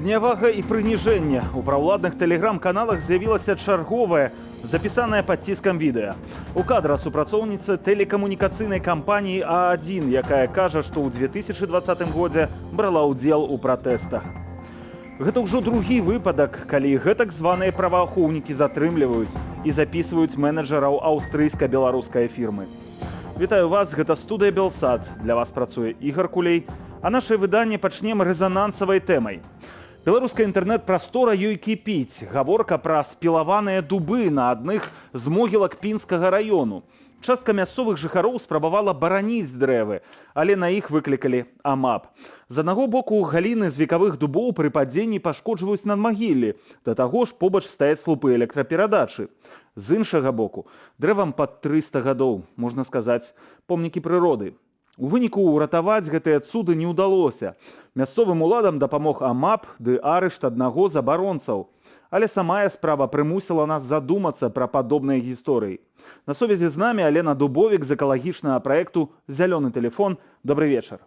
Знявага і прыніжэнне. У праўладных тэлеграм-каналах з'явілася чарговае, запісанае пад ціскам відэа. У кадра супрацоўніца тэлекамунікацыйнай кампаніі А1, якая кажа, што ў 2020 годзе брала ўдзел у пратэстах. Гэта ўжо другі выпадак, калі гэтак званыя праваахоўнікі затрымліваюць і запісваюць менеджараў аўстрыйска-беларускай фірмы. Вітаю вас, гэта студыя Белсат. Для вас працуе Ігор Кулей, а нашае выданне пачнем рэзанансавай тэмай. Беларуская інтэрнэт-прастора ёй кіпіць. Гаворка пра спілаваныя дубы на адных з могілак Пінскага раёну. Частка мясцовых жыхароў спрабавала бараніць дрэвы, але на іх выклікалі АМАП. З аднаго боку, галіны з векавых дубоў пры падзенні пашкоджваюць надмагіллі. Да таго ж побач стаяць слупы электраперадачы. З іншага боку, дрэвам пад 300 гадоў, можна сказаць, помнікі прыроды. У выніку ўратаваць гэтыя цуды не ўдалося. Мясцовым уладам дапамог АМАП ды арышт аднаго з абаронцаў. Але самая справа прымусіла нас задумацца пра падобныя гісторыі. На сувязі з намі Алена Дубовік з экалагічнага праекту «Зялёны телефон». Добрый вечар.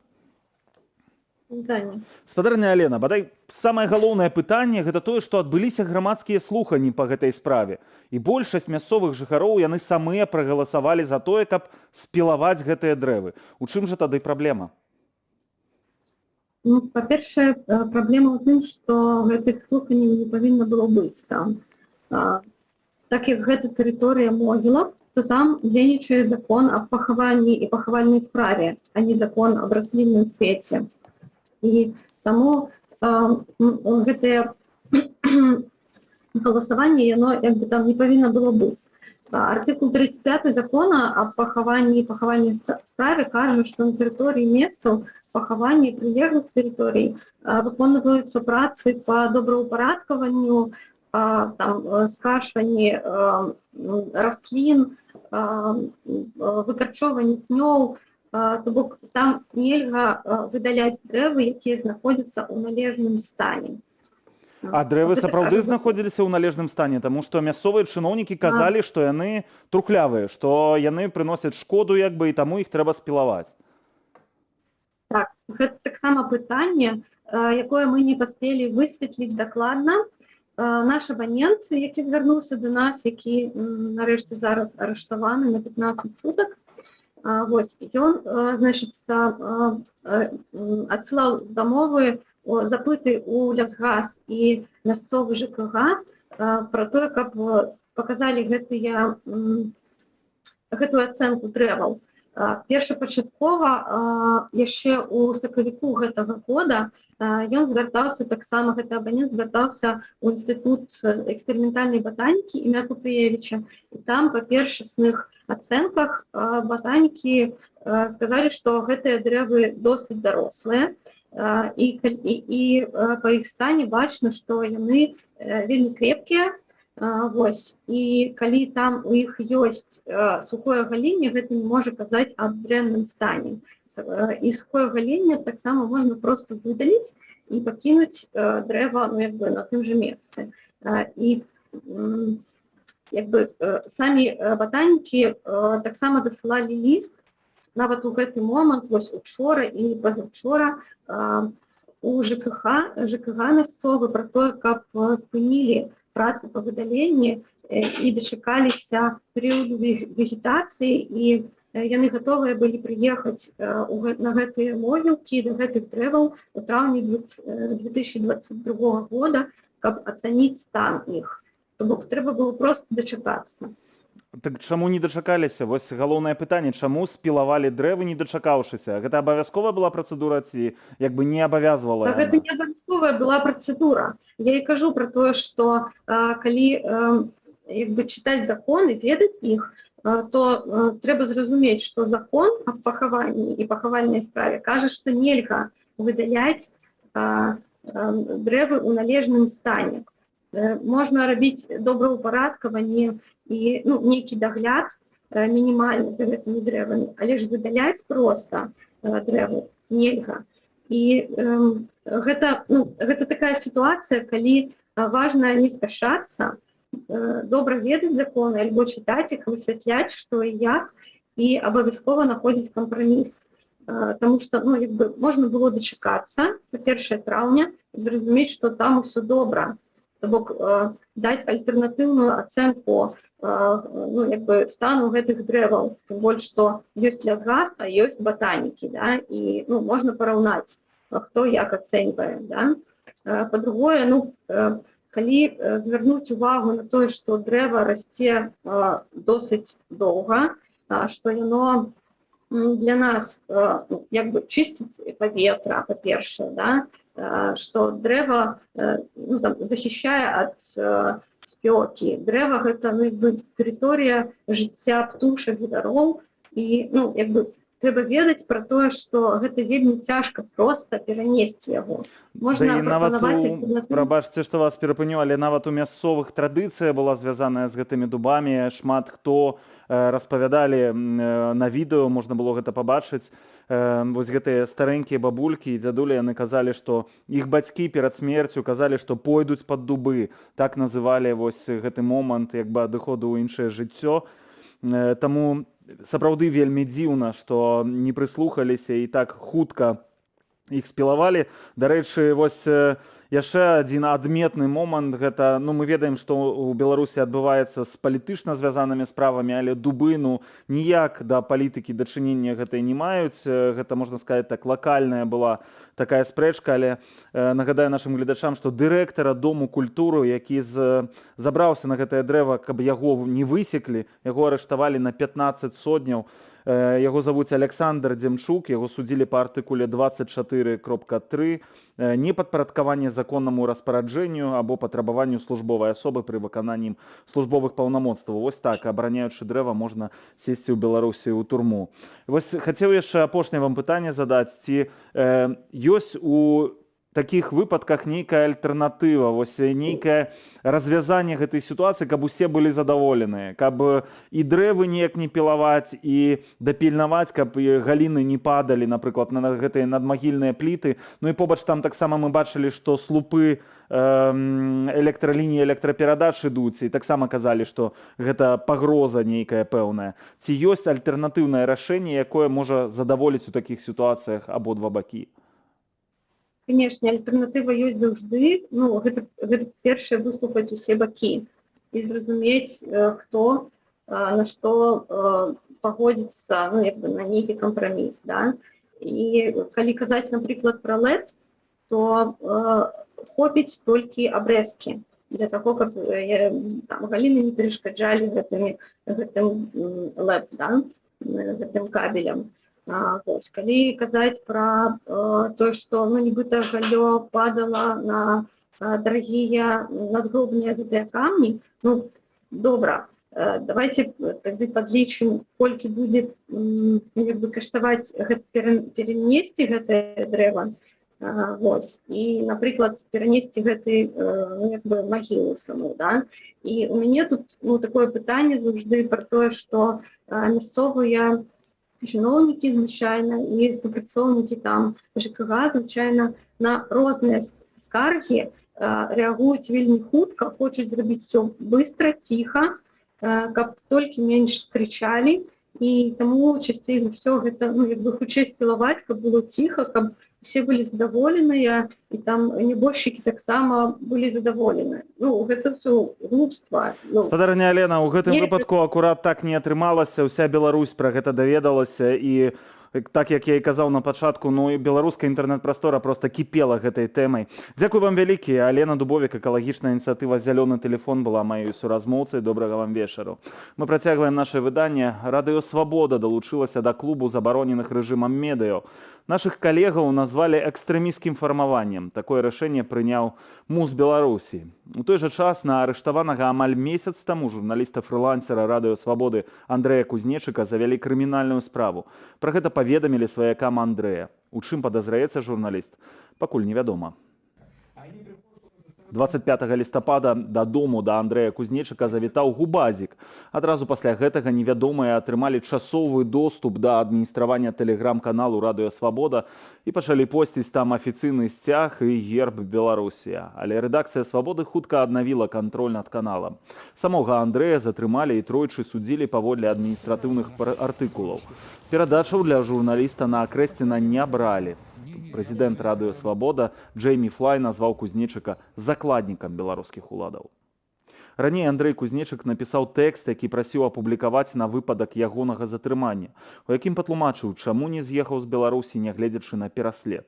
Спадарня Алена, бадай самае галоўнае пытанне гэта тое, што адбыліся грамадскія слуханні па гэтай справе. І большасць мясцовых жыхароў яны самыя прагаласавалі за тое, каб спілаваць гэтыя дрэвы. У чым жа тады праблема? Ну, па-першае, праблема ў тым, што гэтых слуханняў не павінна было быць там. Так як гэта тэрыторыя могілак, то там дзейнічае закон аб пахаванні і пахавальнай справе, а не закон аб раслінным свеце. І таму гэтае галасаванне, яно як бы там не павінна было быць. Артыкул 35 закона аб пахаванні і пахавальнай справе кажа, што на тэрыторыі месцаў пахавання і прылеглых тэрыторый выконваюцца працы па добраўпарадкаванню, скашванні раслін, выкарчоўванні пнёў. То бок там нельга выдаляць дрэвы, якія знаходзяцца ў належным стане. А дрэвы сапраўды знаходзіліся ў належным стане, таму што мясцовыя чыноўнікі казалі, што яны трухлявыя, што яны прыносяць шкоду як бы і таму іх трэба спілаваць. Так, гэта таксама пытанне, якое мы не паспелі высветліць дакладна. Наш абанент, які звярнуўся да нас, які нарэшце зараз арыштаваны на 15 сутак, ён, адсылаў дамовы, запыты ў Лясгас і мясцовы ЖКГ пра тое, каб паказалі гэтую ацэнку дрэваў. Першапачаткова, яшчэ ў сакавіку гэтага года, ён звяртаўся таксама, гэты абанент звяртаўся ў інстытут эксперыментальнай батанікі імя Купрыевіча. І там па першасных ацэнках батанікі сказалі, што гэтыя дрэвы досыць дарослыя, і па іх стане бачна, што яны вельмі крепкія. І калі там у іх ёсць сухое галінне, гэта не можа казаць аб дрэнным стане. І сухое галінне таксама можна проста выдаліць і пакінуць дрэва на тым жа месцы. І самі батанікі таксама дасылалі ліст, нават у гэты момант, учора і пазаўчора, у ЖКГ мясцовы пра тое, каб спынілі працы па выдаленні і дачакаліся перыяду вегетацыі, і яны гатовыя былі прыехаць на гэтыя могілкі, да гэтых дрэваў у траўні 2022 года, каб ацаніць стан іх. То бок трэба было проста дачакацца. Так чаму не дачакаліся? Вось галоўнае пытанне, чаму спілавалі дрэвы, не дачакаўшыся? Гэта абавязковая была працэдура ці як бы не абавязвала? Гэта не абавязковая была працэдура. Я і кажу пра тое, што калі чытаць законы, ведаць іх, то трэба зразумець, што закон аб пахаванні і пахавальнай справе кажа, што нельга выдаляць дрэвы ў належным стане. Можна рабіць добраўпарадкаванне і нейкі дагляд мінімальны за гэтымі дрэвамі, але ж выдаляць проста дрэвы нельга. І гэта такая сітуацыя, калі важна не спяшацца, добра ведаць законы альбо чытаць іх, высвятляць, што і як, і абавязкова знаходзіць кампраміс. Таму што можна было дачакацца па 1 траўня, зразумець, што там усё добра. То бок даць альтэрнатыўную ацэнку стану гэтых дрэваў, тым больш што ёсць лясгас, а ёсць батанікі, да? І можна параўнаць, хто як ацэньвае. Да? Па-другое, калі звярнуць увагу на тое, што дрэва расце досыць доўга, што яно для нас чысціць паветра, па-першае, да? Што дрэва захищае ад спёкі. Дрэва гэта тэрыторыя жыцця птушак, звяроў, і трэба ведаць пра тое, што гэта вельмі цяжка проста перанесці яго. Можна прапанаваць альтэрнатыву. Прабачце, што вас перапыню, але нават у мясцовых традыцыя была звязаная з гэтымі дубамі. Шмат хто распавядалі на відэо, можна было гэта пабачыць. Вось гэтыя старэнькія бабулькі і дзядулі, яны казалі, што іх бацькі перад смерцю казалі, што пойдуць пад дубы. Так называлі вось гэты момант адыходу ў іншае жыццё. Таму сапраўды вельмі дзіўна, што не прыслухаліся і так хутка іх спілавалі. Дарэчы, вось яшчэ адзін адметны момант, гэта, мы ведаем, што ў Беларусі адбываецца з палітычна звязанымі справамі, але дубы, ніяк да палітыкі дачынення гэтай не маюць. Гэта, можна сказаць, так, лакальная была такая спрэчка, але нагадаю нашым гледачам, што дырэктара Дому культуры, які забраўся на гэтае дрэва, каб яго не высеклі, яго арыштавалі на 15 сотняў. Яго завуць Александр Дземчук, яго судзілі па артыкуле 24.3 непадпарадкаванне законнаму распараджэнню або патрабаванню службовай асобы пры выкананні службовых паўнамоцтваў. Вось так, абараняючы дрэва, можна сесці ў Беларусі ў турму. Вось хацеў яшчэ апошняе вам пытанне задаць, ці ёсць у такіх выпадках нейкая альтэрнатыва, вось нейкае развязанне гэтай сітуацыі, каб усе былі задаволеныя, каб і дрэвы неяк не пілаваць, і дапільнаваць, каб галіны не падалі, напрыклад, на гэтыя надмагільныя пліты. І побач там таксама мы бачылі, што слупы электралініі, электраперадач ідуць, і таксама казалі, што гэта пагроза нейкая пэўная. Ці ёсць альтэрнатыўнае рашэнне, якое можа задаволіць у такіх сітуацыях абодва бакі? Конечно, альтэрнатыва ёсць заўжды. Гэта першае, выслухаць усе бакі і зразумець, хто на што пагодзіцца, на нейкі кампраміс. Да? І калі казаць, напрыклад, пра ЛЭД, то хопіць толькі абрэзкі для таго, каб галіны не перашкаджалі гэтым ЛЭД, да? Гэтым кабелем. Калі казаць пра тое, што нібыта галлё падала на дарагія надгробныя гэтыя камні, добра, давайте тады падлічым, колькі будзе каштаваць перанесці гэтае дрэва. І, напрыклад, перанесці гэты магілу саму. І у мяне тут такое пытанне заўжды пра тое, што мясцовыя чыноўнікі звычайна і супрацоўнікі ЖКХ звычайна на розныя скаргі рэагуюць вельмі хутка, хочуць зрабіць все быстра, ціха, каб толькі менш крычалі, і таму часцей за ўсё гэта хутчэй спілаваць, каб было ціха, каб усе былі задаволеныя, і нябожчыкі таксама былі задаволены. Гэта ўсё глупства. Спадарня Алена, у гэтым выпадку акурат так не атрымалася, уся Беларусь пра гэта даведалася, і так, як я і казаў на пачатку, і беларуская інтэрнэт-прастора проста кіпела гэтай тэмай. Дзякуй вам вялікі. Алена Дубовік, экалагічная ініцыятыва «Зялёны тэлефон» была маёй суразмоўцай. Добрага вам вечару. Мы працягваем наша выданне. Радыё Свабода далучылася да клубу забароненых рэжымам медыа. Нашых калегаў назвалі экстрэмісцкім фармаваннем. Такое рашэнне прыняў МУЗ Беларусі. У той жа час на арыштаванага амаль месяц таму журналіста-фрылансера Радыё Свабоды Андрэя Кузнечыка завялі крымінальную справу. Пра гэта паведамілі сваякам Андрэя. У чым падазраецца журналіст, пакуль невядома. 25 лістапада дадому да Андрэя Кузнечыка завітаў Губазік. Адразу пасля гэтага невядомыя атрымалі часовы доступ да адміністравання тэлеграм-каналу «Радыё Свабода» і пачалі посціць там афіцыйны сцяг і герб Беларусія. Але рэдакцыя «Свабоды» хутка аднавіла кантроль над каналам. Самога Андрэя затрымалі і тройчы судзілі паводле адміністратыўных артыкулаў. Перадачаў для журналіста на Акрэсціна не бралі. Прэзідэнт «Радыё Свабода» Джеймі Флай назваў Кузнечыка закладнікам беларускіх уладаў. Раней Андрэй Кузнечык напісаў тэкст, які прасіў апублікаваць на выпадак ягонага затрымання, у якім патлумачыў, чаму не з'ехаў з Беларусі, нягледзячы на пераслед.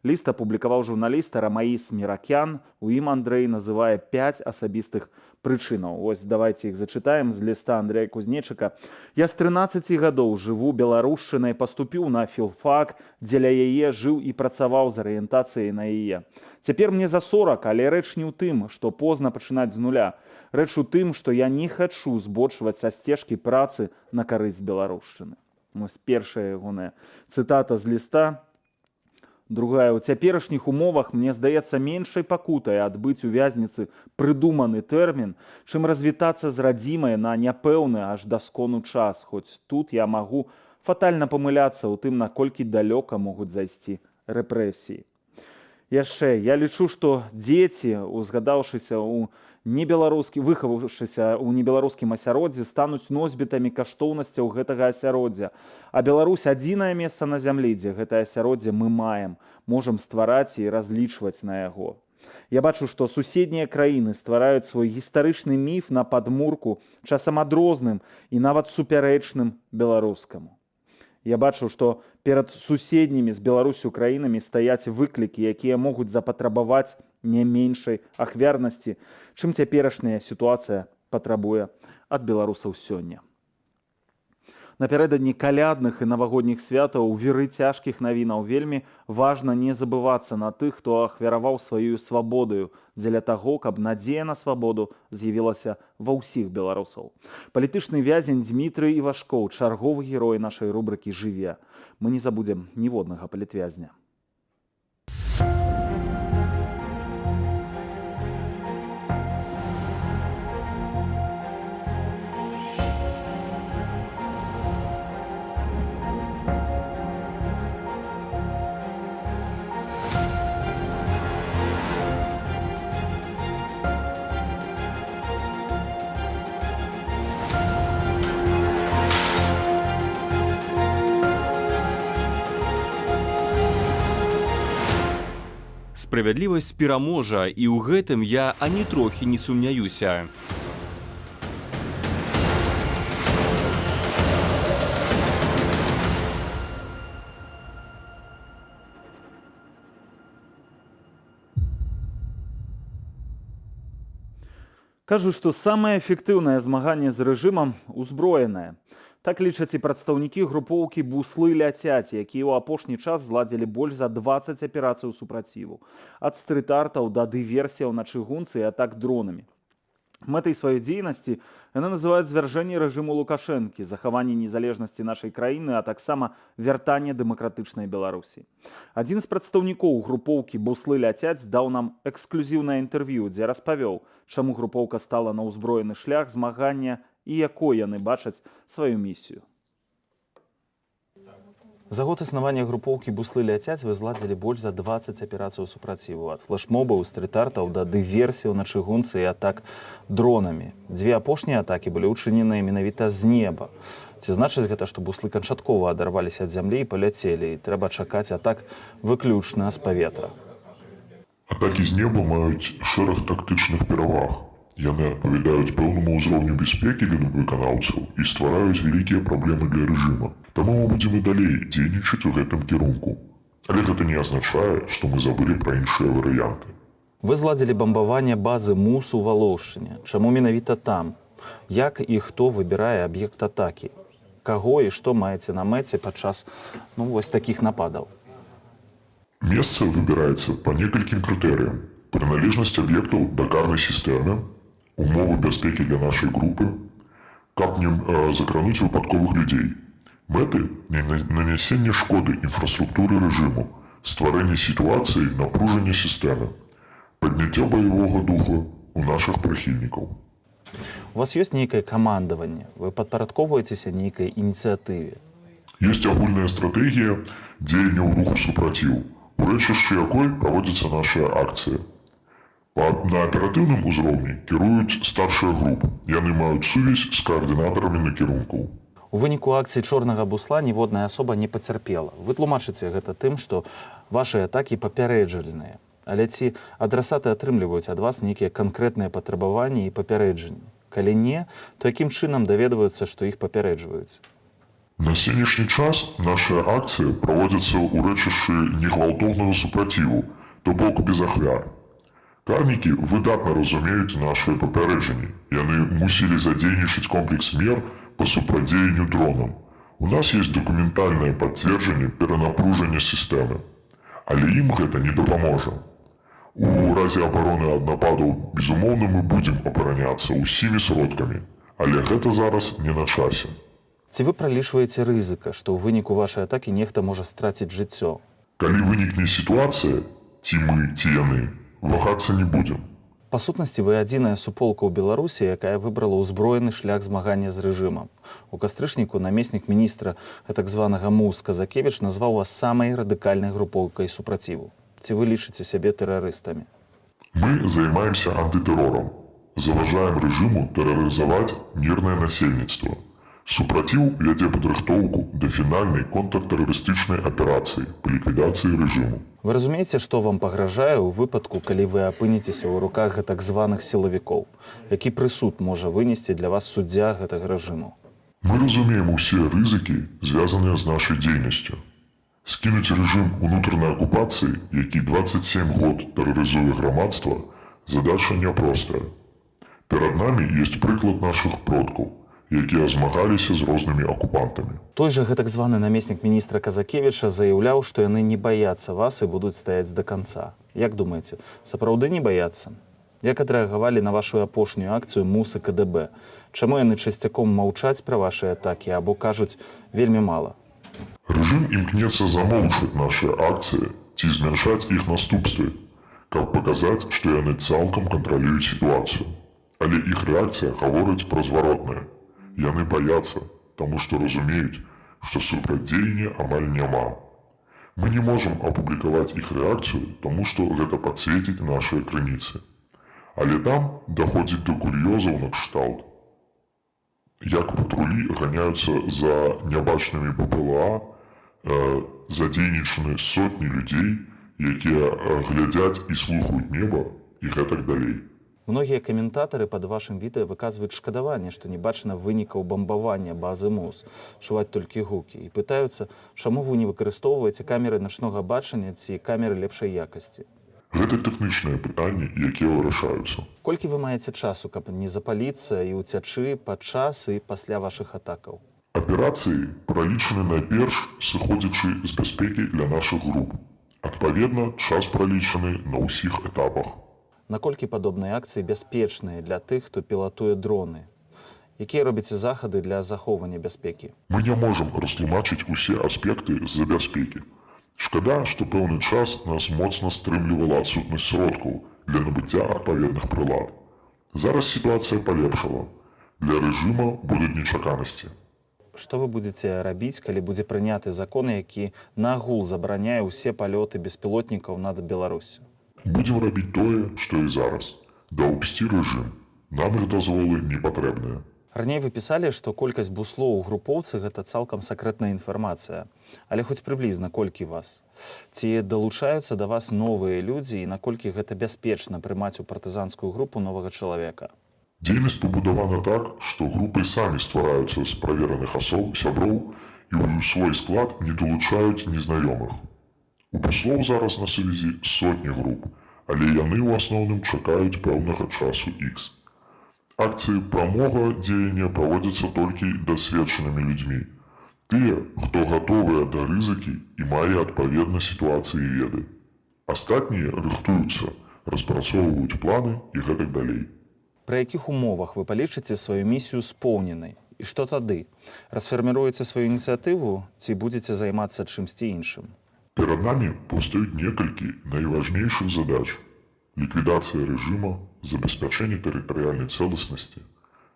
Ліст апублікаваў журналіст Рамаіс Міракян. У ім Андрэй называе 5 асабістых прычынаў. Вось давайте іх зачытаем з ліста Андрэя Кузнечыка. «Я з 13 гадоў жыву беларушчынай, паступіў на філфак, дзеля яе жыў і працаваў з арыентацыяй на яе. Цяпер мне за 40, але рэч не ў тым, што позна пачынаць з нуля. Рэч у тым, што я не хачу збочваць са сцежкі працы на карысць беларушчыны». Вось першая ягоная цытата з ліста. Другая. «У цяперашніх умовах мне здаецца меншай пакутай адбыць у вязніцы прыдуманы тэрмін, чым развітацца з радзімай на няпэўны аж да скону час, хоць тут я магу фатальна памыляцца ў тым, наколькі далёка могуць зайсці рэпрэсіі». Яшчэ, я лічу, што дзеці, узгадаўшыся ў выхаваўшыся ў небеларускім асяроддзі, стануць носьбітамі каштоўнасцяў гэтага асяроддзя. А Беларусь адзінае месца на зямлі, дзе гэтае асяроддзе мы маем, можам ствараць і разлічваць на яго. Я бачу, што суседнія краіны ствараюць свой гістарычны міф на падмурку, часам адрозным і нават супярэчным беларускаму. Я бачу, што перад суседнімі з Беларусю краінамі стаяць выклікі, якія могуць запатрабаваць не меншай ахвярнасці, чым цяперашняя сітуацыя патрабуе ад беларусаў сёння. Напярэдадні калядных і навагодніх святаў у віры цяжкіх навінаў вельмі важна не забывацца на тых, хто ахвяраваў сваёю свабодаю дзеля таго, каб надзея на свабоду з'явілася ва ўсіх беларусаў. Палітычны вязень Дмітрый Івашкоў, чарговы герой нашай рубрыкі «Жыве». Мы не забудзем ніводнага палітвязня. Справядлівасць пераможа, і ў гэтым я ані трохі не сумняюся. Кажуць, што самае эфектыўнае змаганне з рэжымам узброенае. Так лічаць і прадстаўнікі групоўкі «Буслы ляцяць», якія ў апошні час зладзілі больш за 20 аперацыяў супраціву. Ад стрыт-артаў да дыверсіяў на чыгунцы і атак дронамі. Мэтай сваёй дзейнасці яны называюць звяржэнне рэжыму Лукашэнкі, захаванне незалежнасці нашай краіны, а таксама вяртанне дэмакратычнай Беларусі. Адзін з прадстаўнікоў групоўкі «Буслы ляцяць» даў нам эксклюзіўнае інтэрв'ю, дзе распавёў, чаму групоўка стала на ўзброены шлях змагання і якой яны бачаць сваю місію. За год існавання групоўкі «Буслы ляцяць» вы зладзілі больш за 20 аперацыяў супраціву, ад флэшмобаў, стрыт-артаў да дыверсіяў на чыгунцы і атак дронамі. Дзве апошнія атакі былі ўчыненыя менавіта з неба. Ці значыць гэта, што буслы канчаткова адарваліся ад зямлі і паляцелі, і трэба чакаць атак выключна з паветра? Атакі з неба маюць шэраг тактычных пераваг. Яны адпавядаюць пэўнаму ўзроўню бяспекі для выканаўцаў і ствараюць вялікія праблемы для рэжыма. Таму мы будзем і далей дзейнічаць у гэтым кірунку. Але гэта не азначае, што мы забылі пра іншыя варыянты. Вы зладзілі бамбаванне базы МУС у Валоўшчыне. Чаму менавіта там? Як і хто выбірае аб'ект атакі? Каго і што маеце на мэце падчас вось такіх нападаў? Месца выбіраецца па некалькім крытэрыям. Прыналежнасць аб'ектаў да карнай сістэмы, умовы бяспекі для нашай групы, каб не закрануць выпадковых людзей. Мэты – нанясенне шкоды інфраструктуры рэжыму, стварэнне сітуацыі напружання сістэмы. падняццё баявога духа у нашых прыхільнікаў. У вас ёсць нейкае камандаванне? Вы падпарадкоўваецеся нейкай ініцыятыве? Ёсць агульная стратэгія дзеянняў руху супраціў, у рэчышчы якой праводзіцца наша акцыя. На аператыўным узроўні кіруюць старшыя групы. Яны маюць сувязь з каардынатарамі накірункаў. У выніку акцыі чорнага бусла ніводная асоба не пацярпела. Вы тлумачыце гэта тым, што вашы атакі папярэджальныя. Але ці адрасаты атрымліваюць ад вас нейкія канкрэтныя патрабаванні і папярэджанні? Калі не, то якім чынам даведваюцца, што іх папярэджваюць? На сённяшні час наша акцыя праводзіцца ў рэчышчы негвалтоўнага супраціву, то бок без ахвяр. Карнікі выдатна разумеюць нашыя папярэджанні. Яны мусілі задзейнічаць комплекс мер па супрацьдзеянню дронам. У нас ёсць дакументальнае пацверджанне перанапружання сістэмы. Але ім гэта не дапаможа. У разе абароны ад нападаў, безумоўна, мы будзем абараняцца ўсімі сродкамі. Але гэта зараз не на часе. Ці вы пралічваеце рызыка, што ў выніку вашай атакі нехта можа страціць жыццё? Калі вынікне сітуацыя, ці мы, ці яны, вагацца не будзем. Па сутнасці, вы адзіная суполка ў Беларусі, якая выбрала ўзброены шлях змагання з рэжымам. У кастрычніку намеснік міністра так званага МУС Казакевіч назваў вас самай радыкальнай групоўкай супраціву. Ці вы лічыце сябе тэрарыстамі? Мы займаемся антытэрорам. Заважаем рэжыму тэрарызаваць мірнае насельніцтва. Супраціў вядзе падрыхтоўку да фінальнай контртэрарыстычнай аперацыі па ліквідацыі рэжыму. Вы разумееце, што вам пагражае ў выпадку, калі вы апынецеся ў руках гэтак званых сілавікоў? Які прысуд можа вынесці для вас суддзя гэтага рэжыму? Мы разумеем усе рызыкі, звязаныя з нашай дзейнасцю. Скінуць рэжым унутранай акупацыі, які 27 год тэрарызуе грамадства, задача няпростая. Перад намі ёсць прыклад нашых продкаў, якія змагаліся з рознымі акупантамі. Той жа гэтак званы намеснік міністра Казакевіча заяўляў, што яны не баяцца вас і будуць стаяць да канца. Як думаеце, сапраўды не баяцца? Як адрэагавалі на вашу апошнюю акцыю МУС і КДБ? Чаму яны часцяком маўчаць пра вашы атакі або кажуць вельмі мала? Рэжым імкнецца замоўчваць нашы акцыі ці змяншаць іх наступствы, каб паказаць, што яны цалкам кантралююць сітуацыю. Але іх рэакцыя гаворыць пра зваротнае. Яны баяцца, таму што разумеюць, што супрацьдзеяння амаль няма. Мы не можам апублікаваць іх рэакцыю, таму што гэта падсвеціць нашыя крыніцы. Але там даходзіць да кур'ёзаў накшталт. Як патрулі ганяюцца за нябачнымі БПЛА, задзейнічаны сотні людзей, якія глядзяць і слухаюць неба і гэтак далей. Многія каментатары пад вашым відэа выказваюць шкадаванне, што не бачна вынікаў бамбавання базы МУС, чуваць толькі гукі, і пытаюцца, чаму вы не выкарыстоўваеце камеры начнога бачання ці камеры лепшай якасці. Гэта тэхнічныя пытанні, якія вырашаюцца. Колькі вы маеце часу, каб не запаліцца і ўцячы падчас і пасля вашых атакаў? Аперацыі пралічаны найперш сыходзячы з бяспекі для нашых груп. Адпаведна, час пралічаны на ўсіх этапах. Наколькі падобныя акцыі бяспечныя для тых, хто пілатуе дроны? Якія робіце захады для захоўвання бяспекі? Мы не можам растлумачыць усе аспекты з-за бяспекі. Шкада, што пэўны час нас моцна стрымлівала адсутнасць сродкаў для набыцця адпаведных прылад. Зараз сітуацыя палепшала. Для рэжыма будуць нечаканасці. Што вы будзеце рабіць, калі будзе прыняты закон, які нагул забараняе ўсе палёты беспілотнікаў над Беларусю? Будзем рабіць тое, што і зараз. Даўбсці рэжым. Нам іх дазволы не патрэбныя. Раней вы пісалі, што колькасць буслоў у групоўцы гэта цалкам сакрэтная інфармацыя. Але хоць прыблізна колькі вас? Ці далучаюцца да вас новыя людзі і наколькі гэта бяспечна прымаць у партызанскую групу новага чалавека? Дзейнасць пабудавана так, што групы самі ствараюцца з правераных асоб, сяброў і ў свой склад не далучаюць незнаёмых. У буслоў зараз на сувязі сотні груп, але яны ў асноўным чакаюць пэўнага часу X. Акцыі прамога дзеяння праводзяцца толькі дасведчанымі людзьмі. Тыя, хто гатовыя да рызыкі і мае адпаведна сітуацыі веды. Астатнія рыхтуюцца, распрацоўваюць планы і гэтак далей. Пры якіх умовах вы палічыце сваю місію споўненай? І што тады? Расфарміруеце сваю ініцыятыву ці будзеце займацца чымсьці іншым? Перад намі паўстаюць некалькі найважнейшых задач. ликвидация режима, забеспячэнне тэрытарыяльнай цэласнасці,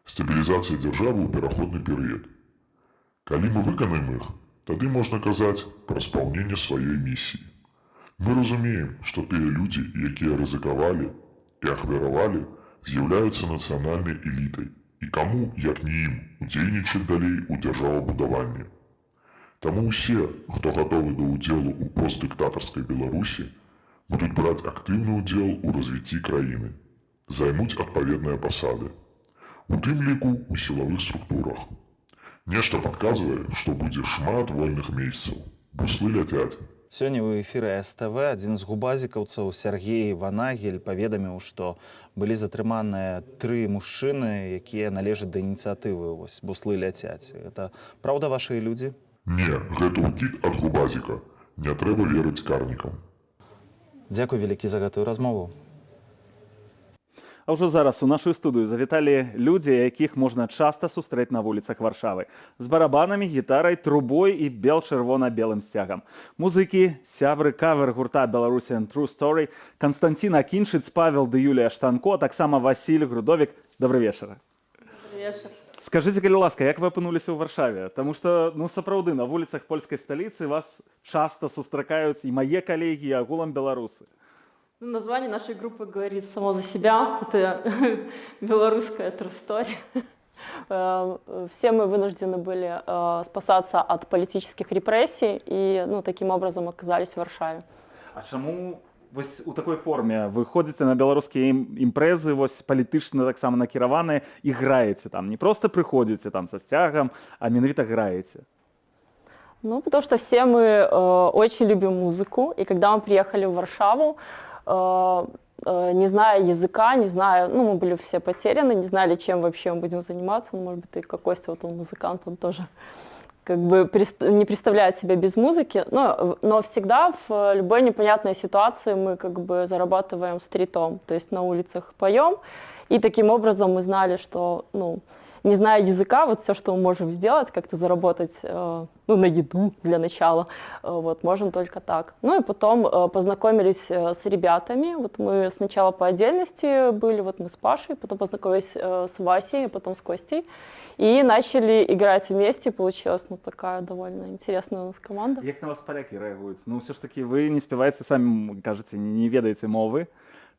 стабілізацыя дзяржавы ў пераходны перыяд. Калі мы выканаем іх, тады можна казаць пра спаўненне сваёй місіі. Мы разумеем, што тыя людзі, якія рызыкавалі і ахвяравалі, з'яўляюцца нацыянальнай элітай, і каму, як не ім, удзельнічаць далей у дзяржавабудаванні. Таму ўсе, хто гатовы да ўдзелу ў постдыктатарскай Беларусі, будуць браць актыўны ўдзел у развіцці краіны, займуць адпаведныя пасады, у тым ліку ў сілавых структурах. Нешта падказвае, што будзе шмат вольных месцаў. Буслы ляцяць. Сёння ў эфіры СТВ адзін з губазікаўцаў Сергей Ванагель паведаміў, што былі затрыманыя 3 мужчыны, якія належаць да ініцыятывы «Буслы ляцяць». Гэта праўда вашыя людзі? Не, гэта ўкід ад губазіка. Не трэба верыць карнікам. Дзякуй вялікі за гэтую размову. А ўжо зараз у нашу студыю завіталі людзі, якіх можна часта сустрэць на вуліцах Варшавы. З барабанамі, гітарай, трубой і бел-чырвона-белым сцягам. Музыкі, сябры, кавер гурта «Belarusian True Story», Константин Акіншыц, Павел ды Юлія Штанко, таксама Васіль Грудовік. Добрый вечар. Добрый вечар. Скажите, калі ласка, як вы апынуліся ў Варшаве? Таму што, сапраўды, на вуліцах польскай сталіцы вас часта сустракаюць і мае калегі, і агулам беларусы. Название нашей группы говорит само за себя. Это белорусская true story. Все мы вынуждены были спасаться от политических репрессий и таким образом оказались в Варшаве. А чаму вось у такой форме вы ходзіце на беларускія імпрэзы, вось палітычна таксама накіраваныя, і граеце там? Не просто прыходзіце там са сцягам, а менавіта граеце? Потому что все мы очень любим музыку, и когда мы приехали в Варшаву, не зная языка, не зная, мы были все потеряны, не знали, чем вообще мы будем заниматься. Может быть, и как Костя, вот он музыкант, он тоже как бы не представляет себя без музыки. Но всегда в любой непонятной ситуации мы как бы зарабатываем стритом, то есть на улицах поем. И таким образом мы знали, что, не зная языка, вот все, что мы можем сделать, как-то заработать на еду для начала, можем только так. И потом познакомились с ребятами. Вот мы сначала по отдельности были, вот мы с Пашей, потом познакомились с Васей, потом с Костей. И начали играть вместе. Получилась такая довольно интересная у нас команда. Як на вас поляки реагують? Все ж таки ви не співаєте, самі кажете, не ведаєте мови,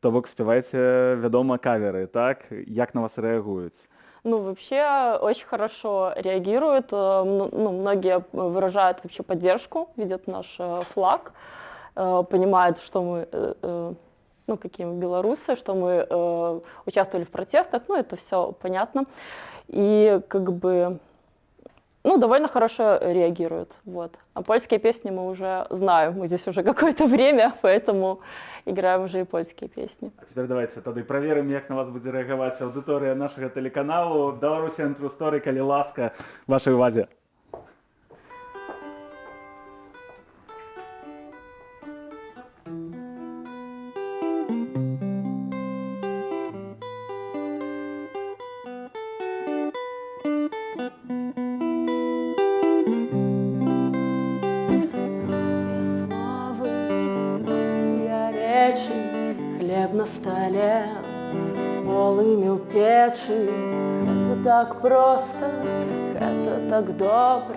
то бок співаєте, відомо, кавери, так? Як на вас реагують? Вообще очень хорошо реагируют. Многие выражают вообще поддержку, видят наш флаг, понимают, что мы, какие мы белорусы, что мы участвовали в протестах. Это все понятно. И как бы, довольно хорошо реагируют. А польские песни мы уже знаем. Мы здесь уже какое-то время, поэтому играем уже и польские песни. А теперь давайте тады праверым, як на вас будзе рэагаваць аўдыторыя нашага тэлеканалу «Belarusian True Story», калі ласка, вашай увазе. Хлеб на столе, полымя у печи. Это так просто, это так добро,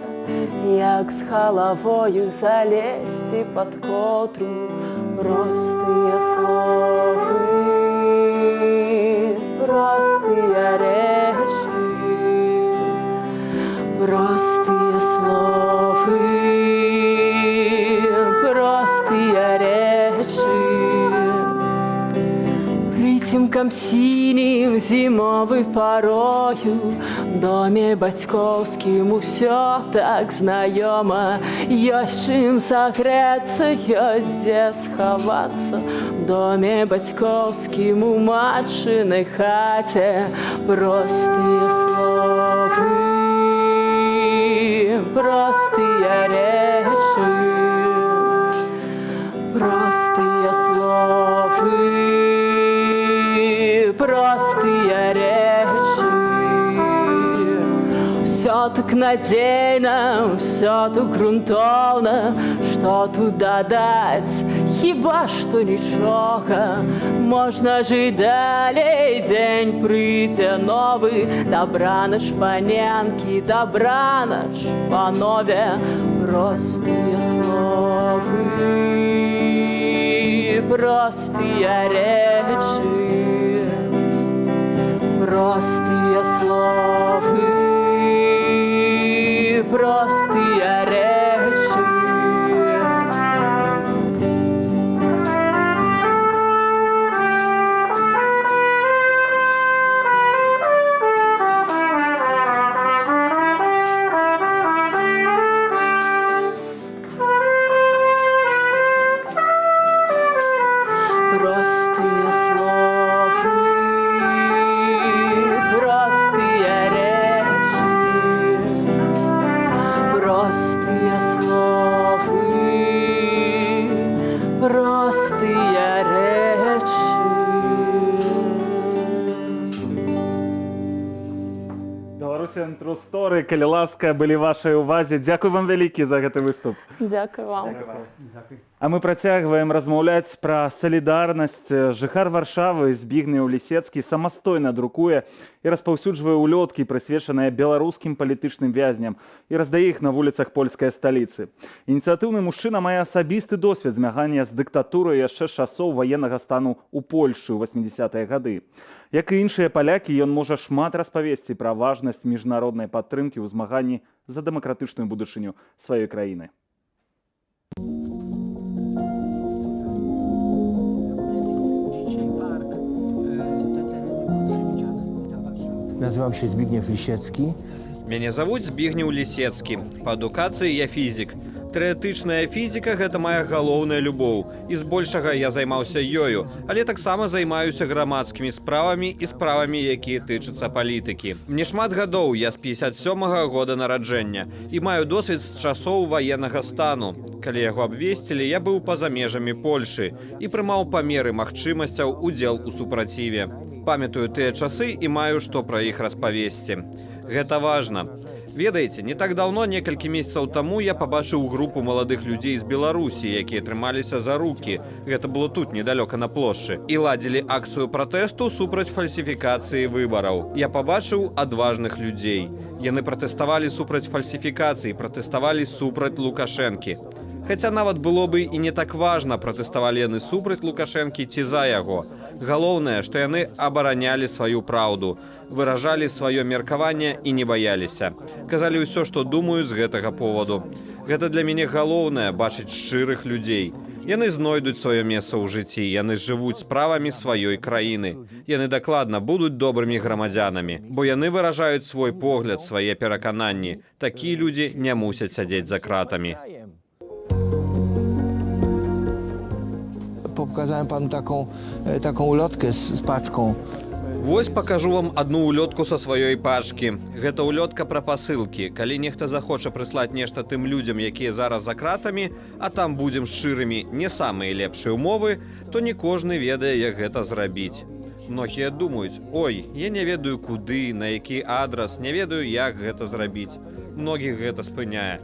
як з головою залезть под котру. Простые словы, простые речи, простые словы, простые речи. Прыцімкам сінім зімовай парою, в доме бацькоўскім усё так знаёма. Ёсць чым сагрэцца, ёсць дзе схавацца. В доме бацькоўскім у матчынай хаце простыя словы, простыя рэчы, простыя словы, простые речи. Все так надейно, все так грунтовно, что тут додать хіба што нічога, можна жыць далей, дзень прыйдзе новы. Добраноч, паненкі, добраноч, панове, простыя словы, простыя рэчы, простыя словы, простыя рэчы. Простые словы, простые речи, простые словы, простые речи. Беларусіан True Story, калі ласка, былі вашай увазе. Дзякуй вам вялікі за гэты выступ. Дякую вам. А мы працягваем размаўляць пра салідарнасць. Жыхар Варшавы Збігнеў Лісецкі самастойна друкуе і распаўсюджвае улёткі, прысвечаныя беларускім палітычным вязням, і раздае іх на вуліцах польскай сталіцы. Ініцыятыўны мужчына мае асабісты досвед змагання з дыктатурай яшчэ з часоў ваеннага стану ў Польшы ў 80-е гады. Як і іншыя палякі, ён можа шмат распавесці пра важнасць міжнароднай падтрымкі ў змаганні за дэмакратычную будучыню сваёй краіны. Nazywam się Zbigniew Lisiecki. Мяне завуць Збігнеў Лісецкі. Па адукацыі я фізік. Тэарэтычная фізіка – гэта моя галоўная любоў. І збольшага я займаўся ёю, але таксама займаюся грамадскімі справамі і справамі, якія тычацца палітыкі. Мне шмат гадоў, я з 57-го года нараджэння і маю досвед з часоў ваеннага стану. Калі яго абвесцілі, я быў па-за межамі Польшы і прымаў памеры магчымасцяў удзел у супраціве. Памятаю тыя часы і маю што пра іх распавесці. Гэта важна. Ведаеце, не так даўно, некалькі месяцаў таму, я пабачыў групу маладых людзей з Беларусі, якія трымаліся за рукі. Гэта было тут, недалёка на плошчы. І ладзілі акцыю пратэсту супраць фальсіфікацыі выбараў. Я пабачыў адважных людзей. Яны пратэставалі супраць фальсіфікацыі, пратэставалі супраць Лукашэнкі. Хаця нават было бы і не так важна, пратэставалі яны супраць Лукашэнкі ці за яго. Галоўнае, што яны абаранялі сваю праўду, выражалі сваё меркаванне і не баяліся. Казалі ўсё, што думаю з гэтага поводу. Гэта для мяне галоўнае бачыць шчырых людзей. Яны знойдуць сваё месца ў жыцці, яны жывуць справамі сваёй краіны. Яны дакладна будуць добрымі грамадзянамі, бо яны выражаюць свой погляд, свае перакананні. Такія людзі не мусяць сядзець за кратамі. Pokazałem panu taką ulotkę z paczką. Вось пакажу вам одну улётку са сваёй пачкі. Гэта улётка пра пасылкі. Калі нехта захоча прыслаць нешта тым людзям, якія зараз за кратамі, а там будзем шчырымі, не самыя лепшыя ўмовы, то не кожны ведае, як гэта зрабіць. Многія думаюць: ой, я не ведаю куды, на які адрас, не ведаю, як гэта зрабіць. Многіх гэта спыняе.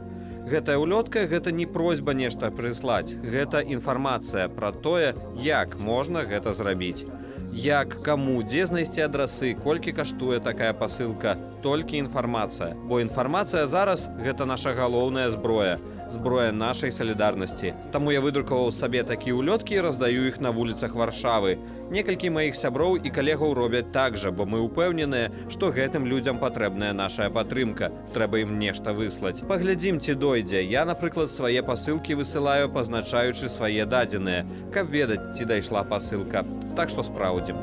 Гэтая улётка – гэта не просьба нешта прыслаць. Гэта інфармацыя пра тое, як можна гэта зрабіць. Як, каму, дзе знайсці адрасы, колькі каштуе такая пасылка. Толькі інфармацыя. Бо інфармацыя зараз – гэта наша галоўная зброя. Зброя нашай салідарнасці. Таму я выдрукаваў сабе такія улёткі і раздаю іх на вуліцах Варшавы. Некалькі маіх сяброў і калегаў робяць так жа, бо мы ўпэўненыя, што гэтым людзям патрэбная нашая падтрымка. Трэба ім нешта выслаць. Паглядзім, ці дойдзе. Я, напрыклад, свае пасылкі высылаю, пазначаючы свае дадзеныя, каб ведаць, ці дайшла пасылка. Так што спраўдзім.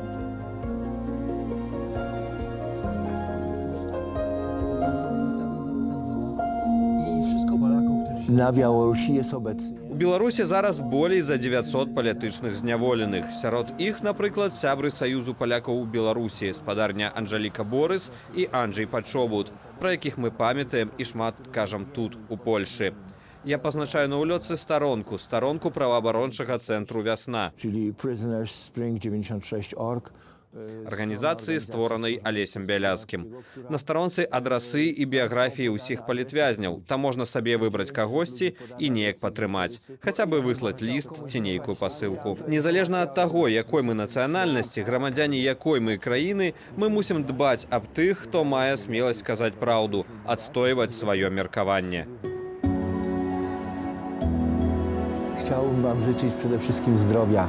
Na Białorusi jest obecnie. У Беларусі зараз болей за 900 палітычных зняволеных. Сярод іх, напрыклад, сябры Саюзу палякаў у Беларусі, спадарня Анжаліка Борыс і Анджэй Пачобут, пра якіх мы памятаем і шмат кажам тут, у Польшы. Я пазначаю на улётцы старонку праваабарончага цэнтру «Вясна». Czyli Prisoners Spring 96.org. арганізацыі, створанай Алесем Бяляцкім. На старонцы адрасы і біяграфіі ўсіх палітвязняў. Там можна сабе выбраць кагосьці і неяк падтрымаць. Хаця бы выслаць ліст ці нейкую пасылку. Незалежна ад таго, якой мы нацыянальнасці, грамадзяне якой мы краіны, мы мусім дбаць аб тых, хто мае смеласць казаць праўду, адстойваць сваё меркаванне. Chciałbym Wam życzyć przede wszystkim zdrowia.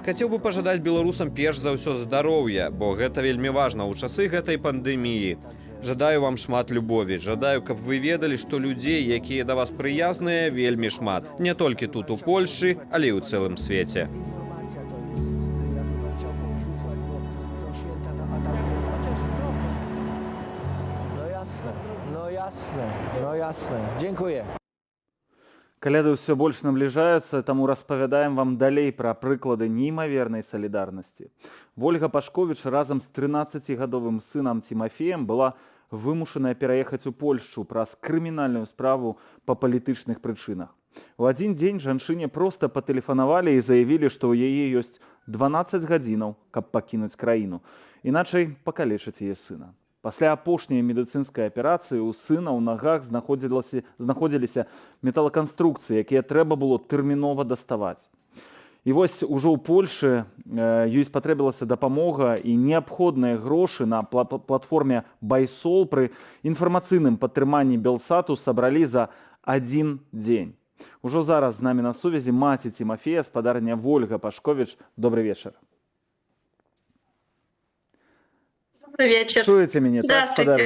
Хацеў бы пажадаць беларусам перш за ўсё здароўя, бо гэта вельмі важна ў часы гэтай пандэміі. Жадаю вам шмат любові, жадаю, каб вы ведалі, што людзей, якія да вас прыязныя, вельмі шмат. Не толькі тут у Польшы, але і ў цэлым свеце. Informacja to jest, ja bym chciał komuś wysłać, bo są święta na ataku. Chociaż trochę. No jasne. Dziękuję. Каляды ўсё больш набліжаюцца, таму распавядаем вам далей пра прыклады неймавернай салідарнасці. Вольга Пашковіч разам з 13-гадовым сынам Тимофеем была вымушаная пераехаць у Польшчу праз крымінальную справу па палітычных прычынах. У адзін дзень жанчыне проста патэлефанавалі і заявілі, што ў яе ёсць 12 гадзінаў, каб пакінуць краіну, іначай пакалечыць яе сына. Пасля апошняй медыцынскай аперацыі ў сына ў нагах знаходзіліся металаканструкцыі, якія трэба было тэрмінова даставаць. І вось ужо ў Польшы ёй спатрэбілася дапамога і неабходныя грошы на платформе Байсол пры інфармацыйным падтрыманні Белсату сабралі за адзін дзень. Ужо зараз з намі на сувязі маці Тимофея, спадарня Вольга Пашковіч. Добрый вечар. Добрый вечер. Чуеце мяне, так, Здравствуйте.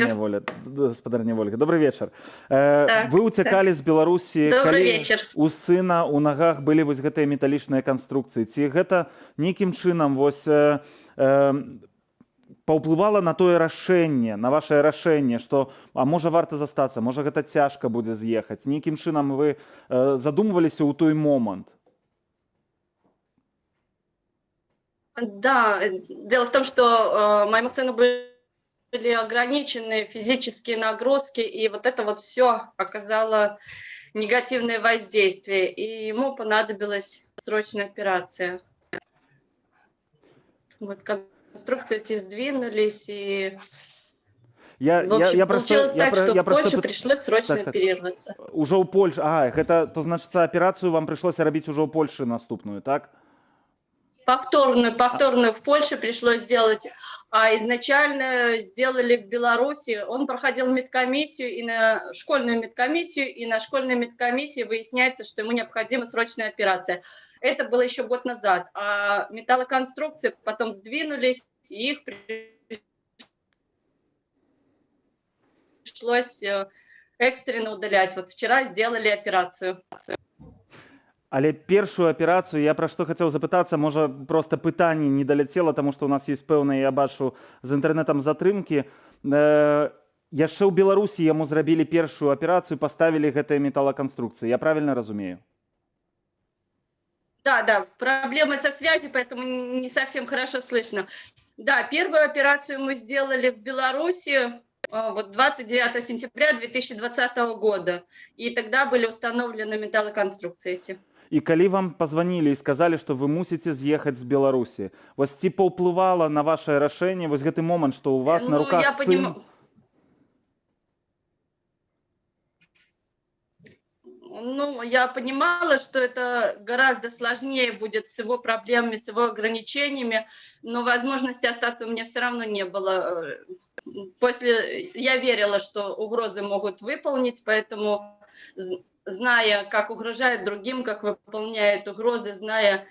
спадарня Вольга? Добрый вечар. Вы уцякалі з Беларусі, Добрый калі вечер. у сына ў нагах былі вось гэтыя металічныя канструкцыі. Ці гэта нейкім чынам вось паўплывала на тое рашэнне, на вашае рашэнне, што а можа варта застацца, можа гэта цяжка будзе з'ехаць. Нейкім чынам вы задумваліся ў той момант? Да, дело в том, что моему сыну были ограничены физические нагрузки, и вот это вот все оказало негативное воздействие, и ему понадобилась срочная операция. Вот конструкции эти сдвинулись, и в общем, получилось так, что в Польше пришлось срочно оперироваться. Ужо ў Польшы, гэта, то значыцца, аперацыю вам прыйшлося рабіць ужо ў Польшы наступную, так? Повторную в Польше пришлось сделать, а изначально сделали в Беларуси. Он проходил медкомиссию и на школьную медкомиссию, и на школьной медкомиссии выясняется, что ему необходима срочная операция. Это было еще год назад, а металлоконструкции потом сдвинулись, и их пришлось экстренно удалять. Вот вчера сделали операцию. Але першую аперацыю я пра што хацеў запытацца, можа проста пытанне не даляцела, таму што ў нас ёсць пэўныя, я бачу, з інтэрнэтам затрымкі. Яшчэ ў Беларусі яму зрабілі першую аперацыю, паставілі гэтыя металлоканструкцыі. Я правильно разумею? Да, проблемы со связью, поэтому не совсем хорошо слышно. Да, первую операцию мы сделали в Беларуси вот 29 сентября 2020 года, и тогда были установлены металлоконструкции эти. І калі вам пазванілі і сказалі, што вы мусіце з'ехаць з Беларусі, вось ці паўплывала на вашае рашэнне вось гэты момант, што ў вас на руках сын? Я понимала, что это гораздо сложнее будет с его проблемами, с его ограничениями, но возможности остаться у меня все равно не было. Я верила, что угрозы могут выполнить, поэтому, зная, как угрожают другим, как выполняют угрозы, зная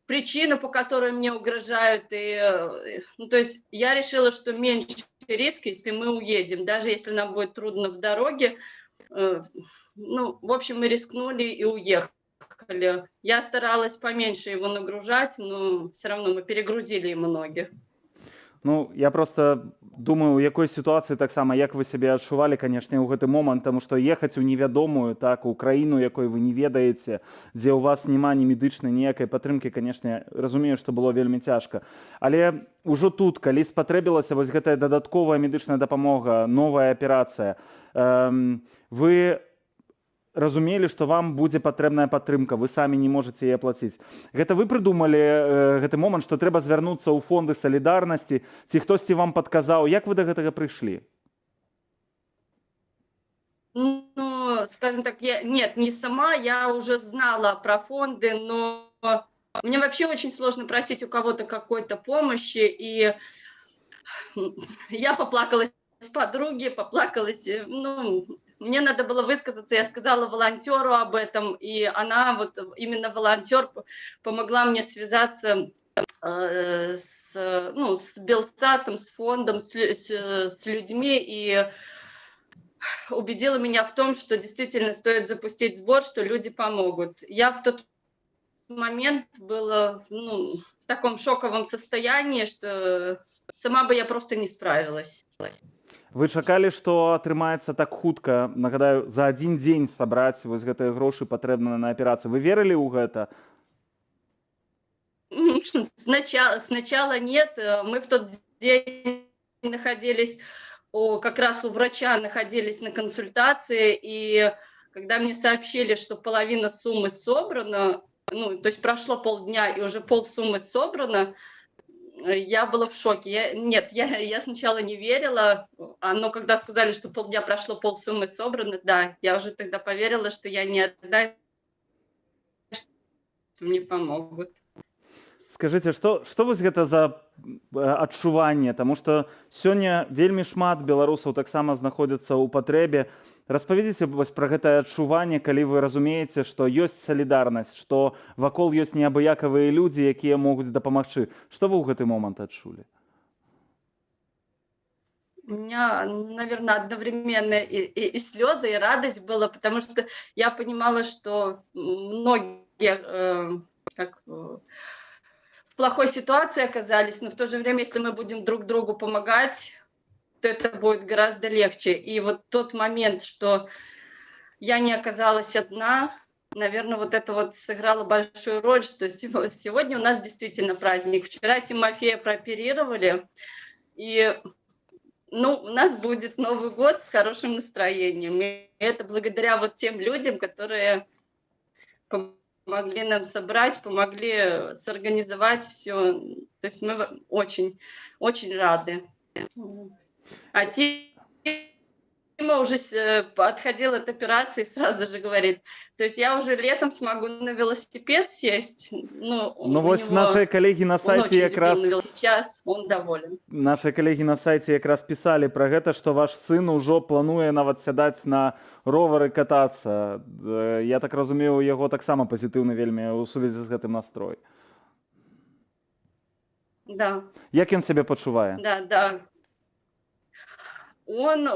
причину, по которой мне угрожают, то есть я решила, что меньше риск, если мы уедем, даже если нам будет трудно в дороге. В общем, мы рискнули и уехали. Я старалась поменьше его нагружать, но все равно мы перегрузили ему ноги. Я просто думаю, у якой сітуацыі таксама, як вы сябе адчувалі, канешне, ў гэты момант, таму што ехаць у невядомую, так, у краіну, якой вы не ведаеце, дзе ў вас няма ні медычнай ніякай падтрымкі, канешне, разумею, што было вельмі цяжка. Але ўжо тут, калі спатрэбілася вось гэтая дадатковая медычная дапамога, новая аперацыя, вы разумелі, што вам будзе патрэбная падтрымка, вы самі не можаце яе аплаціць. Гэта вы прыдумалі гэты момант, што трэба звярнуцца ў фонды салідарнасці, ці хтосьці вам падказаў, як вы да гэтага прыйшлі? Ну, скажем так, нет, не сама, я уже знала про фонды, но мне вообще очень сложно просить у кого-то какой-то помощи, и я поплакалась с подруги, поплакалась, ну, мне надо было высказаться, я сказала волонтеру об этом, и она, вот именно волонтер, помогла мне связаться с Белсатом, с фондом, с людьми, и убедила меня в том, что действительно стоит запустить сбор, что люди помогут. Я в тот момент была в таком шоковом состоянии, что сама бы я просто не справилась. Вы чакалі, што атрымаецца так хутка, нагадаю, за адзін дзень сабраць вось гэтыя грошы патрэбныя на аперацыю. Вы верылі ў гэта? Сначала нет. Мы в тот день находились как раз у врача, находились на консультации, и когда мне сообщили, что половина суммы собрана, то есть прошло полдня и уже полсуммы собрано, я была в шоке. Я сначала не верила, но когда сказали, что полдня прошло, полсуммы собрано, да, я уже тогда поверила, что я не отдам, что мне помогут. Скажыце, што вось гэта за адчуванне, таму што сёння вельмі шмат беларусаў таксама знаходзяцца ў патрэбе. Распавядзіце вось пра гэтае адчуванне, калі вы разумееце, што ёсць салідарнасць, што вакол ёсць неабыякавыя людзі, якія могуць дапамагчы. Што вы ў гэты момант адчулі? У меня, наверное, одновременно и слезы, и радость было, потому что я понимала, что многие в плохой ситуации оказались, но в то же время, если мы будем друг другу помогать, то это будет гораздо легче. И вот тот момент, что я не оказалась одна, наверное, вот это вот сыграло большую роль, что сегодня у нас действительно праздник. Вчера Тимофея прооперировали, и у нас будет Новый год с хорошим настроением. И это благодаря вот тем людям, которые помогли нам собрать, помогли сорганизовать все. То есть мы очень, очень рады. А Тима уже отходил от операции, сразу же говорит, то есть я уже летом смогу на велосипед сесть. Вот наши коллеги на сайте якраз... Сейчас он доволен. Наши коллеги на сайте якраз писали про гэта, што ваш сын ужо плануе нават сядаць на ровары катацца. Я так разумею, у яго таксама пазітыўны вельмі у сувязі з гэтым настрой. Да. Як ён сябе пачувае? Да. Он,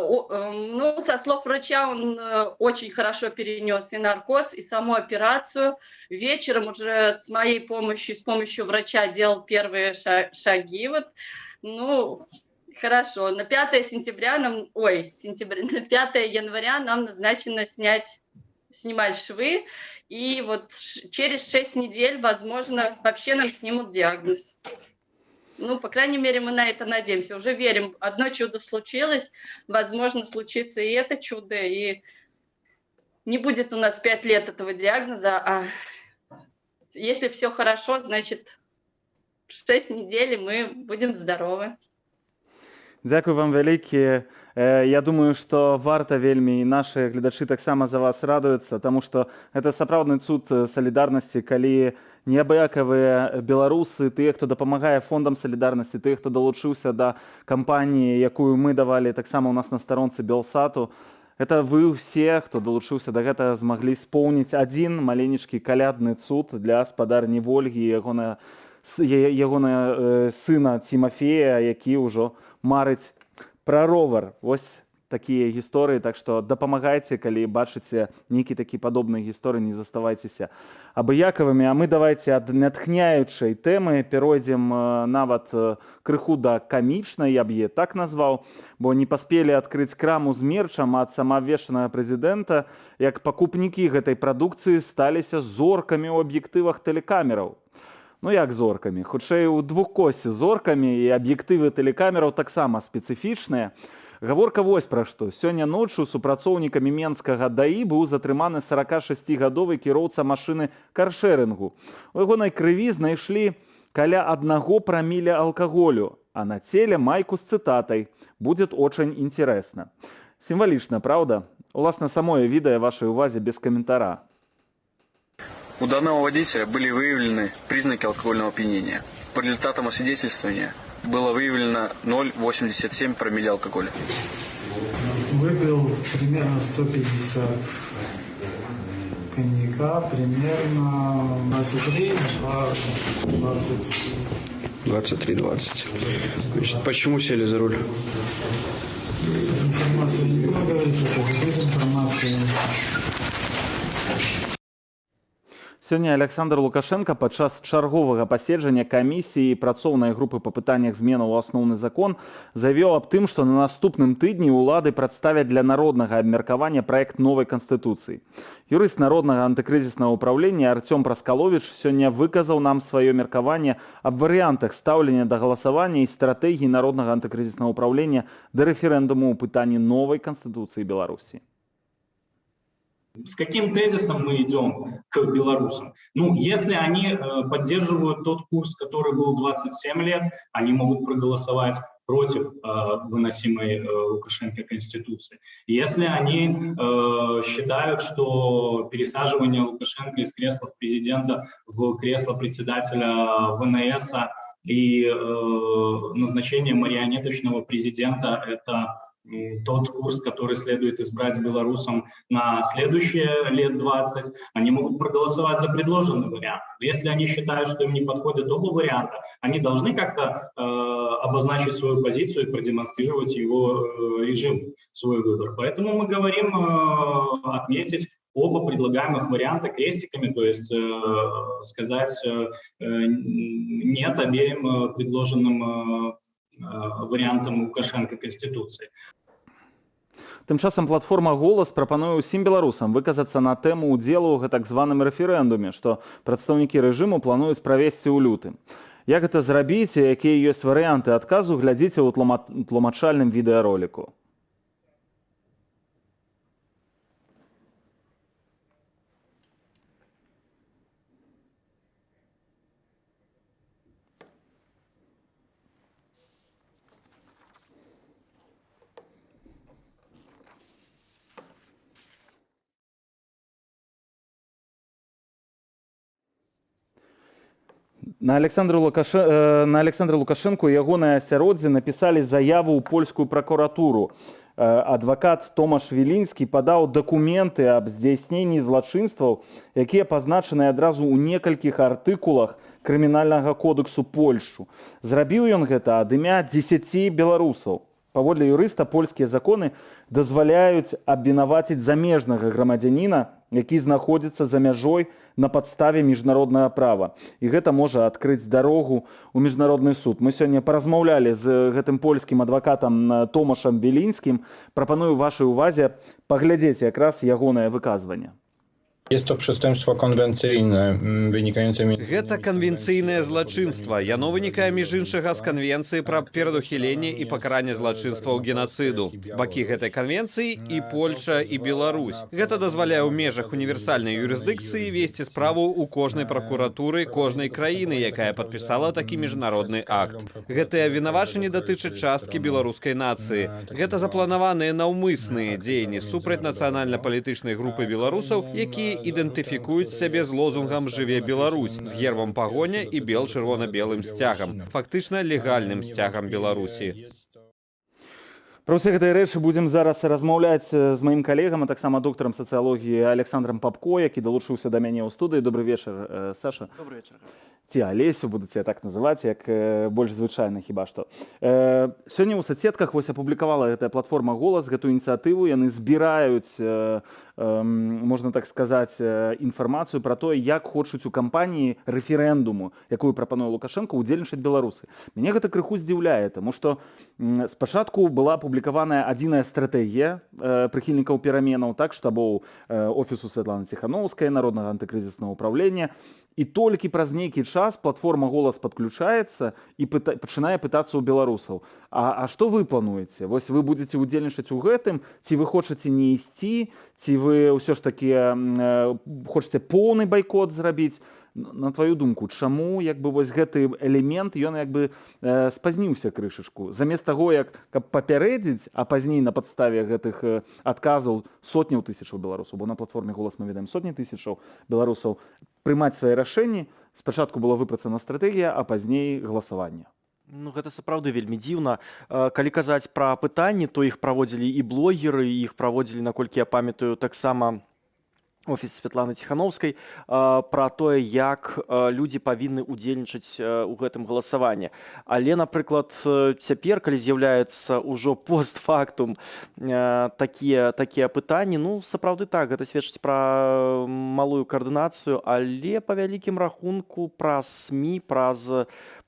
со слов врача, он очень хорошо перенес и наркоз, и саму операцию. Вечером уже с моей помощью, с помощью врача делал первые шаги. Хорошо. На 5 января нам назначено снимать швы. И вот через 6 недель, возможно, вообще нам снимут диагноз. По крайней мере, мы на это надеемся. Уже верим, одно чудо случилось, возможно, случится и это чудо, и не будет у нас 5 лет этого диагноза, а если все хорошо, значит, 6 недель, и мы будем здоровы. Дзякуй вам вялікі. Я думаю, што варта вельмі, і нашы гледачы таксама за вас радуюцца, таму што гэта сапраўдны цуд салідарнасці, калі неабыякавыя беларусы, тыя, хто дапамагае фондам салідарнасці, тыя, хто далучыўся да кампаніі, якую мы давалі таксама ў нас на старонцы Белсату, это вы ўсе, хто далучыўся да гэтага, змаглі споўніць адзін маленечкі калядны цуд для спадарні Вольгі і ягона сына Тимофея, які ўжо марыць пра ровар. Вось такія гісторыі, так што дапамагайце, калі бачыце нейкі такі падобныя гісторыі, не заставайцеся абыякавымі. А мы давайте ад натхняючай тэмы перайдзем нават крыху да камічнай, я б яе так назваў, бо не паспелі адкрыць краму з мерчам ад самаабвешчанага прэзідэнта, як пакупнікі гэтай прадукцыі сталіся зоркамі ў аб'ектывах тэлекамераў. Як зоркамі? Хутчэй у двухкосці зоркамі, і аб'ектывы тэлекамераў таксама спецыфічныя. Гаворка вось пра што. Сёння ноччу супрацоўнікамі Менскага ДАІ быў затрыманы 46-гадовы кіроўца машыны каршэрингу. У ягонай крыві знайшлі каля 1 праміля алкаголю, а на целе майку з цытатай «Будет очень интересно». Сімвалічна, правда? Уласна, самое відэа вашай увазе без каментара. У данного водителя были выявлены признаки алкогольного опьянения. По результатам освидетельствования было выявлено 0,87 промилле алкоголя. Выпил примерно 150 коньяка, примерно 23, 20. 23-20. Значит, почему сели за руль? Без информации не буду говорить, это без информации. Сёння Александр Лукашенко падчас чарговага паседжання камісіі працоўнай групы па пытаннях зменаў у асноўны закон заявіў аб тым, што на наступным тыдні ўлады прадставяць для народнага абмеркавання праект новай канстытуцыі. Юрыст народнага антыкрызіснага ўпраўлення Артём Праскаловіч сёння выказаў нам сваё меркаванне аб варыянтах стаўлення да галасавання і стратэгіі народнага антыкрызіснага ўпраўлення да рэферэндуму ў пытанні новай канстытуцыі Беларусі. С каким тезисом мы идем к белорусам? Ну, если они поддерживают тот курс, который был 27 лет, они могут проголосовать против выносимой Лукашенко Конституции. Если они считают, что пересаживание Лукашенко из кресла президента в кресло председателя ВНС и назначение марионеточного президента – это тот курс, который следует избрать белорусам на следующие лет 20, они могут проголосовать за предложенный вариант. Если они считают, что им не подходит оба варианта, они должны как-то обозначить свою позицию и продемонстрировать его режим, свой выбор. Поэтому мы говорим отметить оба предлагаемых варианта крестиками, то есть сказать нет обеим предложенным вариантам Лукашенко Конституции. Тым часам платформа «Голас» прапануе ўсім беларусам выказацца на тэму ўдзелу ў так званым рэферэндуме, што прадстаўнікі рэжыму плануюць правесці ў лютым. Як гэта зрабіць і якія ёсць варыянты адказу, глядзіце ў тлумачальным відэароліку. На Александра Лукашенко і ягонае асяроддзе напісалі заяву ў польскую пракуратуру. Адвакат Томаш Вілінскі падаў дакументы аб здзяйсненні злачынстваў, якія пазначаны адразу ў некалькіх артыкулах крымінальнага кодексу Польшчу. Зрабіў ён гэта ад імя 10 беларусаў. Паводле юрыста, польскія законы дазваляюць абвінаваціць замежнага грамадзяніна, які знаходзіцца за мяжой на падставе міжнароднага права. І гэта можа адкрыць дарогу ў міжнародны суд. Мы сёння паразмаўлялі з гэтым польскім адвакатам Томашам Вілінскім. Прапаную вашай увазе паглядзець якраз ягонае выказванне. Jest to przestępstwo konwencyjne wynikające... Гэта канвенцыйнае злачынства. Яно вынікае між іншага з канвенцыі пра перадухіленне і пакаранне злачынстваў генацыду. Бакі гэтай канвенцыі і Польша, і Беларусь. Гэта дазваляе ў межах універсальнай юрысдыкцыі весці справу ў кожнай пракуратуры кожнай краіны, якая падпісала такі міжнародны акт. Гэтыя абвінавачанні датычаць часткі беларускай нацыі. Гэта запланаваныя наўмысныя дзеянні супраць нацыянальна-палітычнай групы беларусаў, якія ідэнтыфікуюць сябе з лозунгам «Жыве Беларусь» з гербам пагоня і бел-чырвона-белым сцягам, фактычна легальным сцягам Беларусі. Пра ўсе гэтыя рэчы будзем зараз размаўляць з маім калегам, а таксама доктарам сацыялогіі Александром Папко, які далучыўся да мяне ў студыі. Добрый вечар, Саша. Добрый вечар. Ці Алесю будуць я так называць, як больш звычайна хіба што. Сёння ў соцсетках вось апублікавала гэтая платформа «Голас» гэтую ініцыятыву. Яны збіраюць, можна так сказаць, інфармацыю пра тое, як хочуць у кампаніі рэферэндуму, якую прапануе Лукашенко, удзельнічаць беларусы. Мяне гэта крыху здзіўляе, таму што спачатку была апублікаваная адзіная стратэгія прыхільнікаў пераменаў, так, штабоў офісу Святланы Ціхановскай, народнага антыкрызіснага ўпраўлення, і толькі праз нейкі час платформа голас падключаецца і пачынае пытацца ў беларусаў, а што вы плануеце, вось вы будете удзельнічаць у гэтым, ці вы хочаце не ісці, ці вы ўсё ж таки хочаце поўны байкот зрабіць. На твою думку, чаму як бы вось гэты элемент ён як бы спазніўся крышачку, замест таго як каб папярэдзіць, а пазней на падставе гэтых адказаў сотняў тысячаў беларусаў, бо на платформе голас мы ведаем сотні тысячаў беларусаў, прымаць свае рашэнні, спачатку была выпрацана стратэгія, а пазней галасаванне. Ну, гэта сапраўды вельмі дзіўна. Калі казаць пра пытанні, то іх праводзілі і блогеры, іх праводзілі, наколькі я памятаю, таксама офіс Святланы Ціхановскай, пра тое, як людзі павінны ўдзельнічаць у гэтым галасаванні. Але, напрыклад, цяпер, калі з'яўляецца ўжо постфактум такія пытанні, ну, сапраўды так, гэта сведчыць пра малую каардынацыю, але па вялікім рахунку праз СМІ,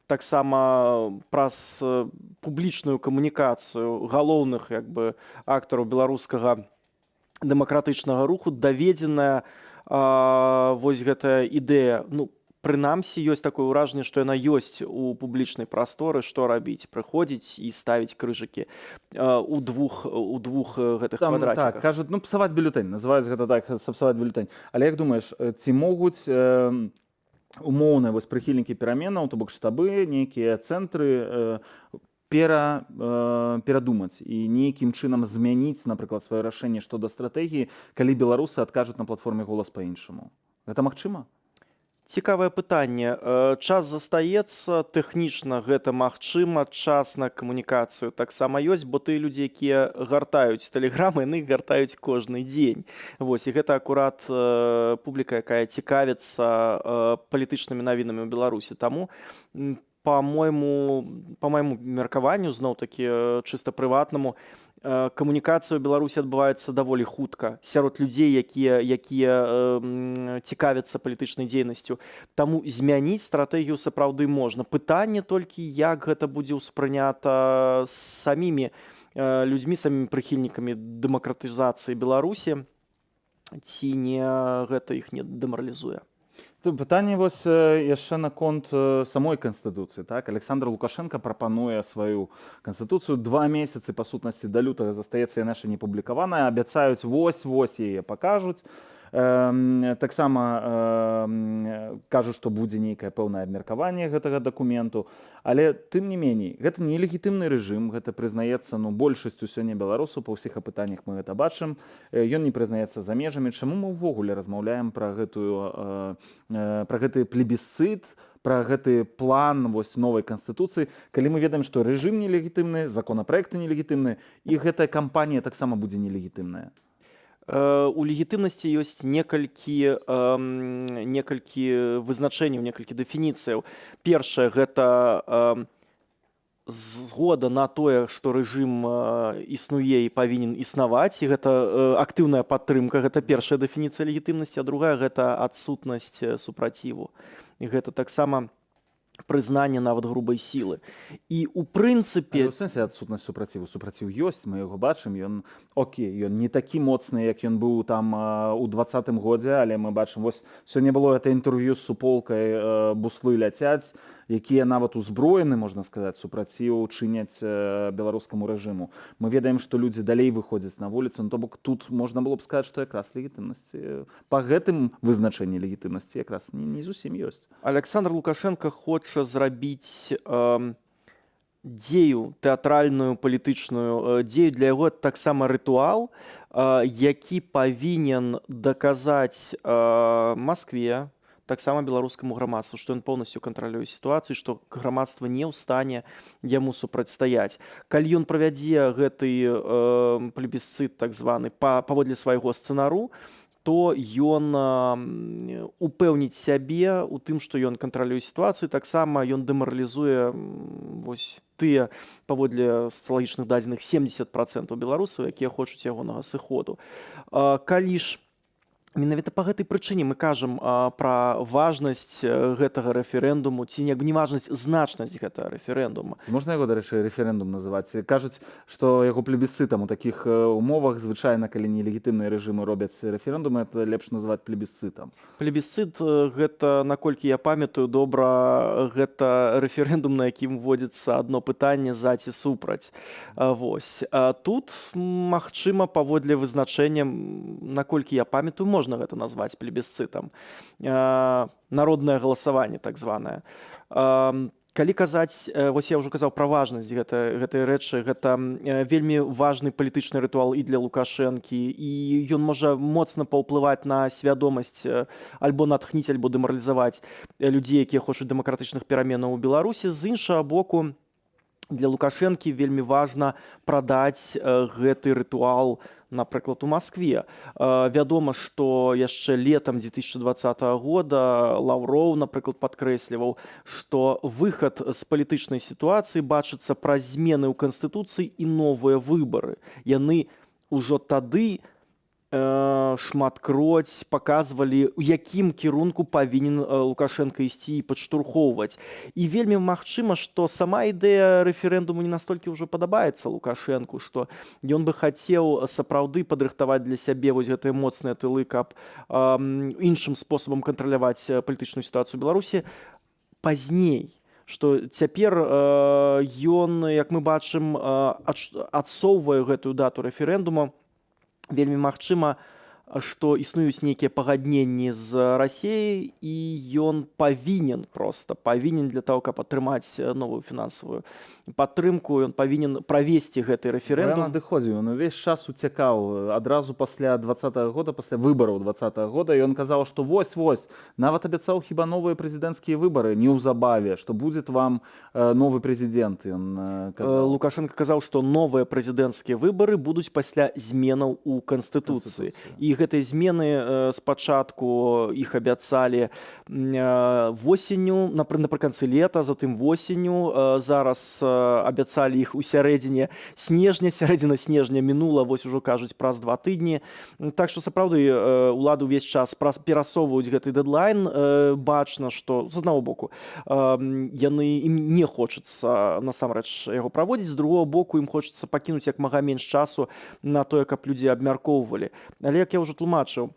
таксама праз публічную камунікацыю галоўных як бы актараў беларускага дэмакратычнага руху даведзеная вось гэтая ідэя. Ну, прынамсі, ёсць такое ўражанне, што яна ёсць у публічнай прасторы, што рабіць, прыходзіць і ставіць крыжыкі у двух гэтых квадратиках. Так, кажуць, ну, псаваць бюлетэнь, называюць гэта так, сапсаваць бюлетэнь. Але як думаеш, ці могуць умоўныя вось прыхільнікі пераменаў, то бок штабы, нейкія цэнтры перадумаць і нейкім чынам змяніць, напрыклад, сваё рашэнне што да стратэгіі, калі беларусы адкажуць на платформе голас па-іншаму. Гэта магчыма? Цікавае пытанне. Час застаецца, тэхнічна гэта магчыма, час на камунікацыю таксама ёсць, бо тыя людзі, якія гартаюць тэлеграмы, яны гартаюць кожны дзень. Вось, і гэта акурат публіка, якая цікавіцца палітычнымі навінамі ў Беларусі. Таму по моему меркаванню, зноў-такі чыста прыватнаму, камунікацыя ў Беларусі адбываецца даволі хутка сярод людзей, якія цікавяцца палітычнай дзейнасцю. Таму змяніць стратэгію сапраўды можна. Пытанне толькі, як гэта будзе ўспрынята самімі людзьмі, самімі прыхільнікамі дэмакратызацыі Беларусі, ці не гэта іх не дэмаралізуе. Пытанне вось яшчэ наконт самой канстытуцыі. Так? Александр Лукашенко прапануе сваю канстытуцыю 2 месяцы, па сутнасці, да лютага застаецца яна яшчэ не публікаваная, абяцаюць вось яе пакажуць. Таксама кажуць, што будзе нейкае пэўнае абмеркаванне гэтага дакументу, але тым не меней, гэта нелегітымны рэжым, гэта прызнаецца большасцю сёння беларусаў, па ўсіх апытаннях мы гэта бачым, ён не прызнаецца за межамі. Чаму мы ўвогуле размаўляем пра гэты плебісцыт, пра гэты план вось новай канстытуцыі, калі мы ведаем, што рэжым нелегітымны, законапраекты нелегітымны, і гэтая кампанія таксама будзе нелегітымная? У легітымнасці ёсць некалькі вызначэнняў, некалькі дэфініцыяў. Першае, гэта згода на тое, што рэжым існуе і павінен існаваць, і гэта актыўная падтрымка, гэта першая дэфініцыя легітымнасці, а другая гэта адсутнасць супраціву. І гэта таксама прызнанне нават грубай сілы. І у прынцыпе... У сэнсе адсутнасць супраціў. Супраціў ёсць, мы яго бачым, ён не такі моцны, як ён быў там у 2020 годзе, але мы бачым, вось сёння было гэта інтэрв'ю з суполкай «Буслы ляцяць», якія нават узброены, можна сказаць, супраціў чыняць беларускаму рэжыму. Мы ведаем, што людзі далей выходзяць на вуліцу, то бок тут можна было б сказаць, што якраз легітымнасці, па гэтым вызначэнні легітымнасці якраз не зусім ёсць. Александр Лукашенко хоча зрабіць дзею тэатральную, палітычную дзею. Для яго таксама рытуал, які павінен даказаць Маскве, таксама беларускаму грамадству, што ён поўнасцю кантралюе сітуацыю, што грамадства не ў стане яму супрацьстаяць. Калі ён правядзе гэты плебісцыт так званы паводле свайго сцэнару, то ён упэўніць сябе у тым, што ён кантралюе сітуацыю, таксама ён дэмаралізуе вось тыя, паводле сацыялагічных дадзеных, 70% беларусаў, якія хочуць ягонага сыходу. Калі ж Менавіта па гэтай прычыне мы кажам пра важнасць гэтага рэферэндуму ці не важнасць, значнасць гэтага рэферэндума. Ці можна яго, дарэчы, рэферэндум называць? Кажуць, што яго плебісцытам у такіх умовах звычайна, калі нелегітымныя рэжымы робяць рэферэндумы, это лепш называць плебісцытам. Плебісцыт гэта, наколькі я памятаю добра, гэта рэферэндум, на якім вводзіцца адно пытанне за ці супраць. Вось. Тут, магчыма, паводле вызначэння, наколькі я памятаю, можна гэта назваць плебісцытам. Народнае галасаванне, так званае. Калі казаць, вось я ўжо казаў пра важнасць гэтай рэчы, гэта вельмі важны палітычны рытуал і для Лукашэнкі, і ён можа моцна паўплываць на свядомасць альбо натхніць, альбо дэмаралізаваць людзей, якія хочуць дэмакратычных пераменаў у Беларусі. З іншага боку, для Лукашэнкі вельмі важна прадаць гэты рытуал, напрыклад, у Маскве. Вядома, што яшчэ летам 2020 года Лаўроў, напрыклад, падкрэсліваў, што выхад з палітычнай сітуацыі бачыцца праз змены ў Канстытуцыі і новыя выбары. Яны ўжо тады шматкроць паказвалі, у якім кірунку павінен Лукашенко ісці і падштурхоўваць. І вельмі магчыма, што сама ідэя рэферэндуму не настолькі ўжо падабаецца Лукашенку, што ён бы хацеў сапраўды падрыхтаваць для сябе вось гэтыя моцныя тылы, каб іншым спосабам кантраляваць палітычную сітуацыю ў Беларусі пазней. Што цяпер ён, як мы бачым, адсоўвае гэтую дату рэферэндуму. Вельмі магчыма, што існуюць нейкія пагадненні з Расіяй, і ён павінен для таго, каб атрымаць новую фінансавую падтрымку, ён павінен правесці гэты рэферэндум. Я надыходзіў, ён увесь час уцякаў. Адразу пасля 20-го года, пасля выбараў 20-го года, ён казаў, што вось-вось, нават абяцаў хіба новыя прэзідэнцкія выбары неўзабаве, што будзе вам новы прэзідэнт, ён казаў. Лукашенко казаў, што новыя прэзідэнцкія выбары будуць пасля зменаў у Канстытуцыі. І гэтыя змены спачатку іх абяцалі восенню, напрыканцы лета, затым восенню, зараз абяцалі іх у сярэдзіне снежня, сярэдзіна снежня мінула, вось ужо кажуць праз 2 тыдні. Так што сапраўды улады ўвесь час перасоўваюць гэты дэдлайн. Бачна, што з аднаго боку ім не хочацца насамрэч яго праводзіць, з другого боку ім хочацца пакінуць як мага менш часу на тое, каб людзі абмяркоўвалі. Але як я ўжо тлумачыў,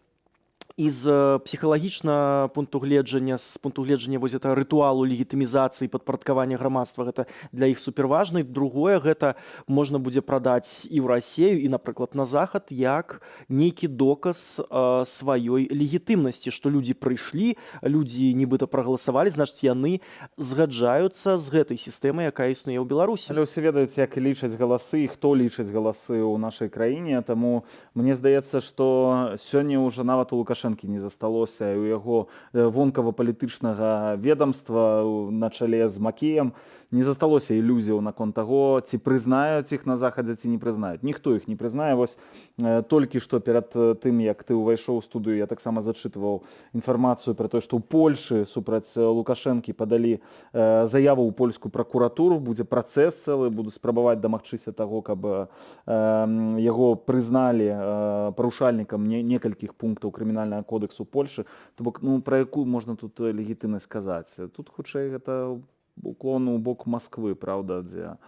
і з псіхалагічнага пункту гледжання, з пункту гледжання вось гэтага рытуалу легітымізацыі падпарадкавання грамадства, гэта для іх суперважна. Другое, гэта можна будзе прадаць і ў Расію, і, напрыклад, на Захад, як нейкі доказ сваёй легітымнасці, што людзі прыйшлі, людзі нібыта прагаласавалі, значыць, яны згаджаюцца з гэтай сістэмай, якая існуе ў Беларусі. Але ўсе ведаюць, як лічаць галасы і хто лічыць галасы ў нашай краіне, таму мне здаецца, што сёння ўжо нават у Лукашэнкі не засталося, і у яго вонкава-палітычнага ведомства на чале з Макеем не засталося ілюзіяў наконт таго, ці прызнаюць іх на Захадзе, ці не прызнаюць. Ніхто іх не прызнае. Вось толькі што перад тым, як ты ўвайшоў у студыю, я таксама зачытваў інфармацыю пра тое, што ў Польшы супраць Лукашэнкі падалі заяву ў польскую пракуратуру, будзе працэс цэлы, будуць спрабаваць дамагчыся таго, каб яго прызналі парушальнікам некалькіх пунктаў крымінальнага кодексу Польшы. То бок, пра якую можна тут легітымнасць казаць? Тут хутчэй гэта уклон у бок Масквы, праўда, дзе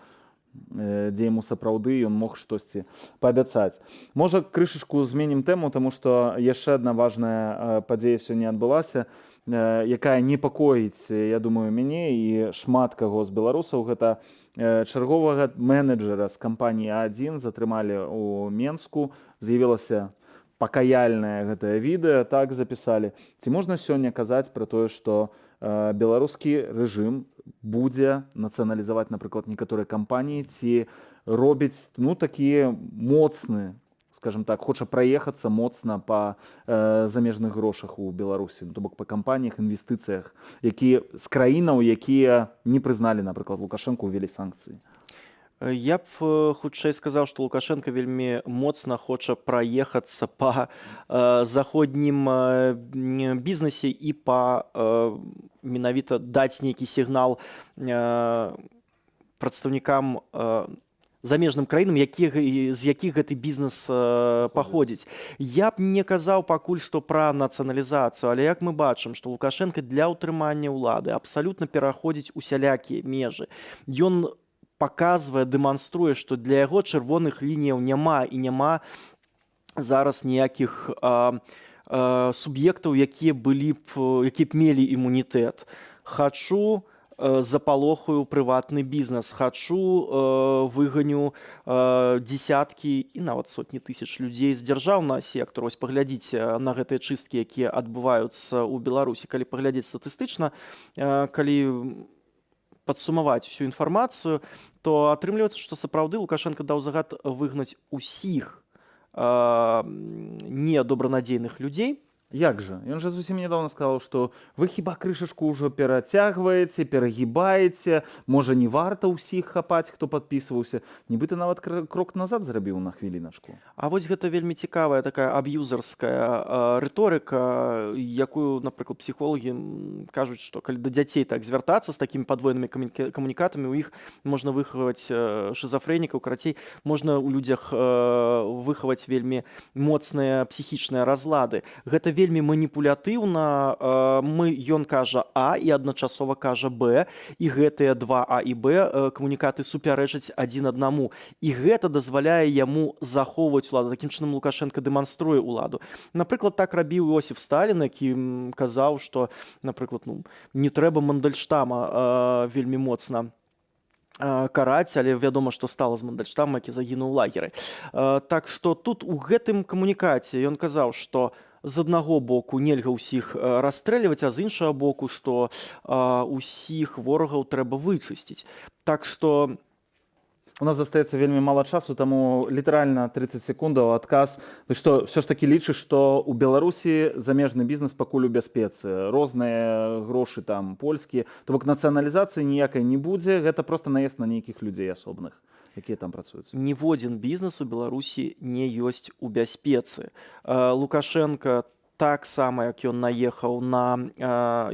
яму сапраўды ён мог штосьці паабяцаць. Можа, крышачку зменім тэму, таму што яшчэ адна важная падзея сёння адбылася, якая непакоіць, я думаю, мяне і шмат каго з беларусаў. Гэта чарговага менеджера з кампаніі А1 затрымалі ў Менску. З'явілася пакаяльнае гэтае відэа, так запісалі. Ці можна сёння казаць пра тое, што беларускі рэжым будзе нацыяналізаваць, напрыклад, некаторыя кампаніі, ці робіць такі моцны, скажем так, хоча праехацца моцна па замежных грошах у Беларусі, то бок па кампаніях, інвестыцыях, з краінаў, якія не прызналі, напрыклад, Лукашэнку, увялі санкцыі. Я б хутчэй сказаў, што Лукашенко вельмі моцна хоча праехацца па заходнім бізнесе і па менавіта даць нейкі сігнал прадстаўнікам замежным краінам, з якіх гэты бізнес паходзіць. Я б не казаў пакуль што пра нацыяналізацыю, але як мы бачым, што Лукашенко для ўтрымання ўлады абсалютна пераходзіць усялякія межы. Ён паказвае, дэманструе, што для яго чырвоных лініяў няма і няма зараз ніякіх суб'ектаў, якія б мелі імунітэт. Хачу запалохаю прыватны бізнес, хачу выганю дзесяткі і нават сотні тысяч людзей з дзяржаўнага сектару. Вось паглядзіце на гэтыя чысткі, якія адбываюцца ў Беларусі. Калі паглядзець статыстычна, калі падсумаваць усю інфармацыю, то атрымліваецца, што сапраўды Лукашенко даў загад выгнаць усіх недобранадзейных людзей. Як жа? Ён жа зусім нядаўна сказаў, што вы хіба крышачку ўжо перацягваеце, перагібаеце, можа не варта ўсіх хапаць, хто падпісваўся. Нібыта нават крок назад зрабіў на хвіліначку. А вось гэта вельмі цікавая такая аб'юзарская рыторыка, якую, напрыклад, псіхолагі кажуць, што калі да дзяцей так звяртацца з такімі падвойнымі камунікатамі, у іх можна выхаваць шызафрэнікаў, карацей, можна ў людзях выхаваць вельмі моцныя псіхічныя разлады. Гэта вельмі маніпулятыўна, ён кажа А і адначасова кажа Б, і гэтыя два А і Б камунікаты супярэчаць адзін аднаму. І гэта дазваляе яму захоўваць уладу. Такім чынам Лукашенко дэманструе уладу. Напрыклад, так рабіў Іосіф Сталін, які казаў, што, напрыклад, не трэба Мандельштама вельмі моцна караць, але вядома, што стала з Мандельштамам, які загінуў у лагеры. Так што тут у гэтым камунікаце ён казаў, што з аднаго боку нельга ўсіх расстрэльваць, а з іншага боку, што ўсіх ворагаў трэба вычысціць. Так што у нас застаецца вельмі мала часу, таму літаральна 30 секундаў адказ. Ты што, ўсё ж такі лічыш, што ў Беларусі замежны бізнес пакуль у бяспецы, розныя грошы там польскія, то бок нацыяналізацыі ніякай не будзе, гэта проста наезд на нейкіх людзей асобных, якія там працуюць. Ніводзін бізнес у Беларусі не ёсць у бяспецы. Лукашенко таксама, як ён наехаў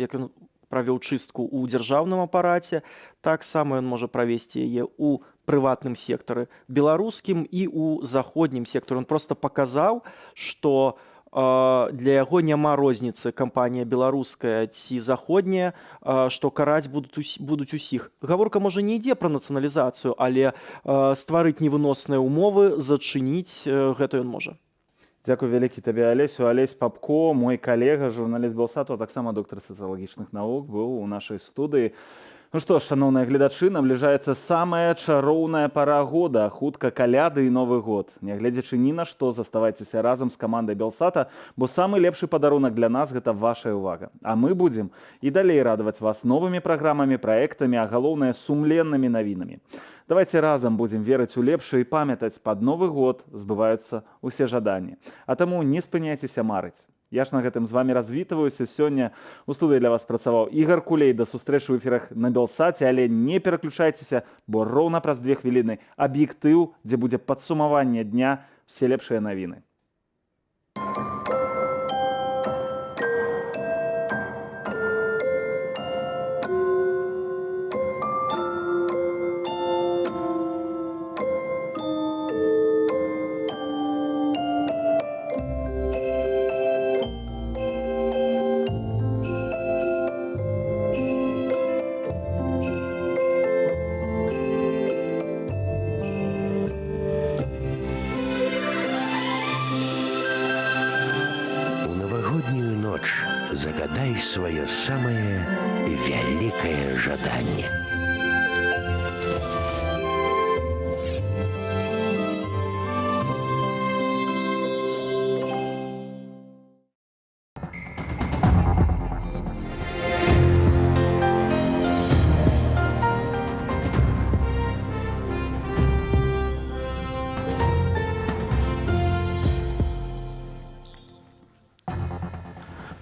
як ён правёў чыстку ў дзяржаўным апараце, таксама ён можа правесці яе ў прыватным сектары, беларускім і ў заходнім сектары. Ён проста паказаў, што для яго няма розніцы кампанія беларуская ці заходняя, што караць будуць усіх. Гаворка можа не ідзе пра нацыяналізацыю, але стварыць невыносныя ўмовы, зачыніць гэта ён можа. Дзякуй вялікі табе, Алесю. Алесь Папко, мой калега, журналіст Белсату, а таксама доктар сацыялагічных навук, быў у нашай студыі. Ну што ж, шаноўныя гледачы, набліжаецца самая чароўная пара года, хутка каляды і Новы год. Нягледзячы ні на што, заставайцеся разам з камандай Белсата, бо самы лепшы падарунак для нас – гэта вашая ўвага. А мы будзем і далей радаваць вас новымі праграмамі, праектамі, а галоўнае – сумленнымі навінамі. Давайте разам будзем верыць у лепшае і памятаць, пад Новы год збываюцца ўсе жаданні. А таму не спыняйцеся марыць. Я ж на гэтым з вами развітваюся. Сёння у студыі для вас працаваў Ігар Кулей. Да сустрэчы ў эфірах на Белсаце, але не пераключайцеся, бо роўна праз 2 хвіліны аб'ектыў, дзе будзе падсумаванне дня, все лепшыя навіны. Загадай свое самое великое жадание.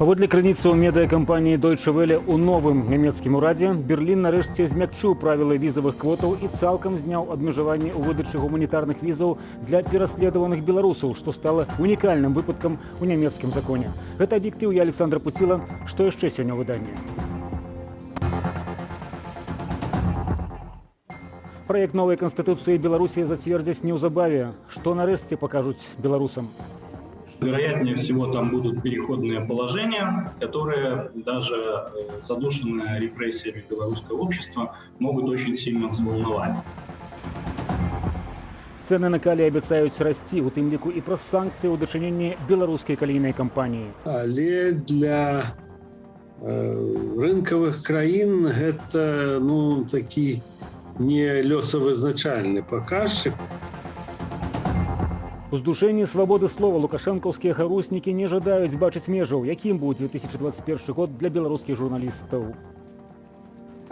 Паводле крыніцы ў медыакампаніі Deutsche Welle у новым нямецкім урадзе, Берлін нарэшце змякчыў правілы візавых квотаў і цалкам зняў абмежаванні ў выдачы гуманітарных візаў для пераследаваных беларусаў, што стала унікальным выпадкам у нямецкім законе. Гэта аб'ектыў, я Александр Пуціла. Што яшчэ сёння ў выданні? Проект новой Конституции Беларуси зацвердзяць неўзабаве. Што нарэшце пакажуць беларусам? Вероятнее всего, там будут переходные положения, которые даже задушенные репрессиями белорусского общества могут очень сильно взволновать. Цэны на калій абяцаюць расці, у тым ліку і праз санкцыі ў дачыненні беларускай калійнай кампаніі. Але для рынкавых краін гэта такі не лёсавызначальны паказчык. У здушэнні свабоды слова лукашэнкаўскія гаруснікі не жадаюць бачыць межаў, якім будзе 2021 год для беларускіх журналістаў.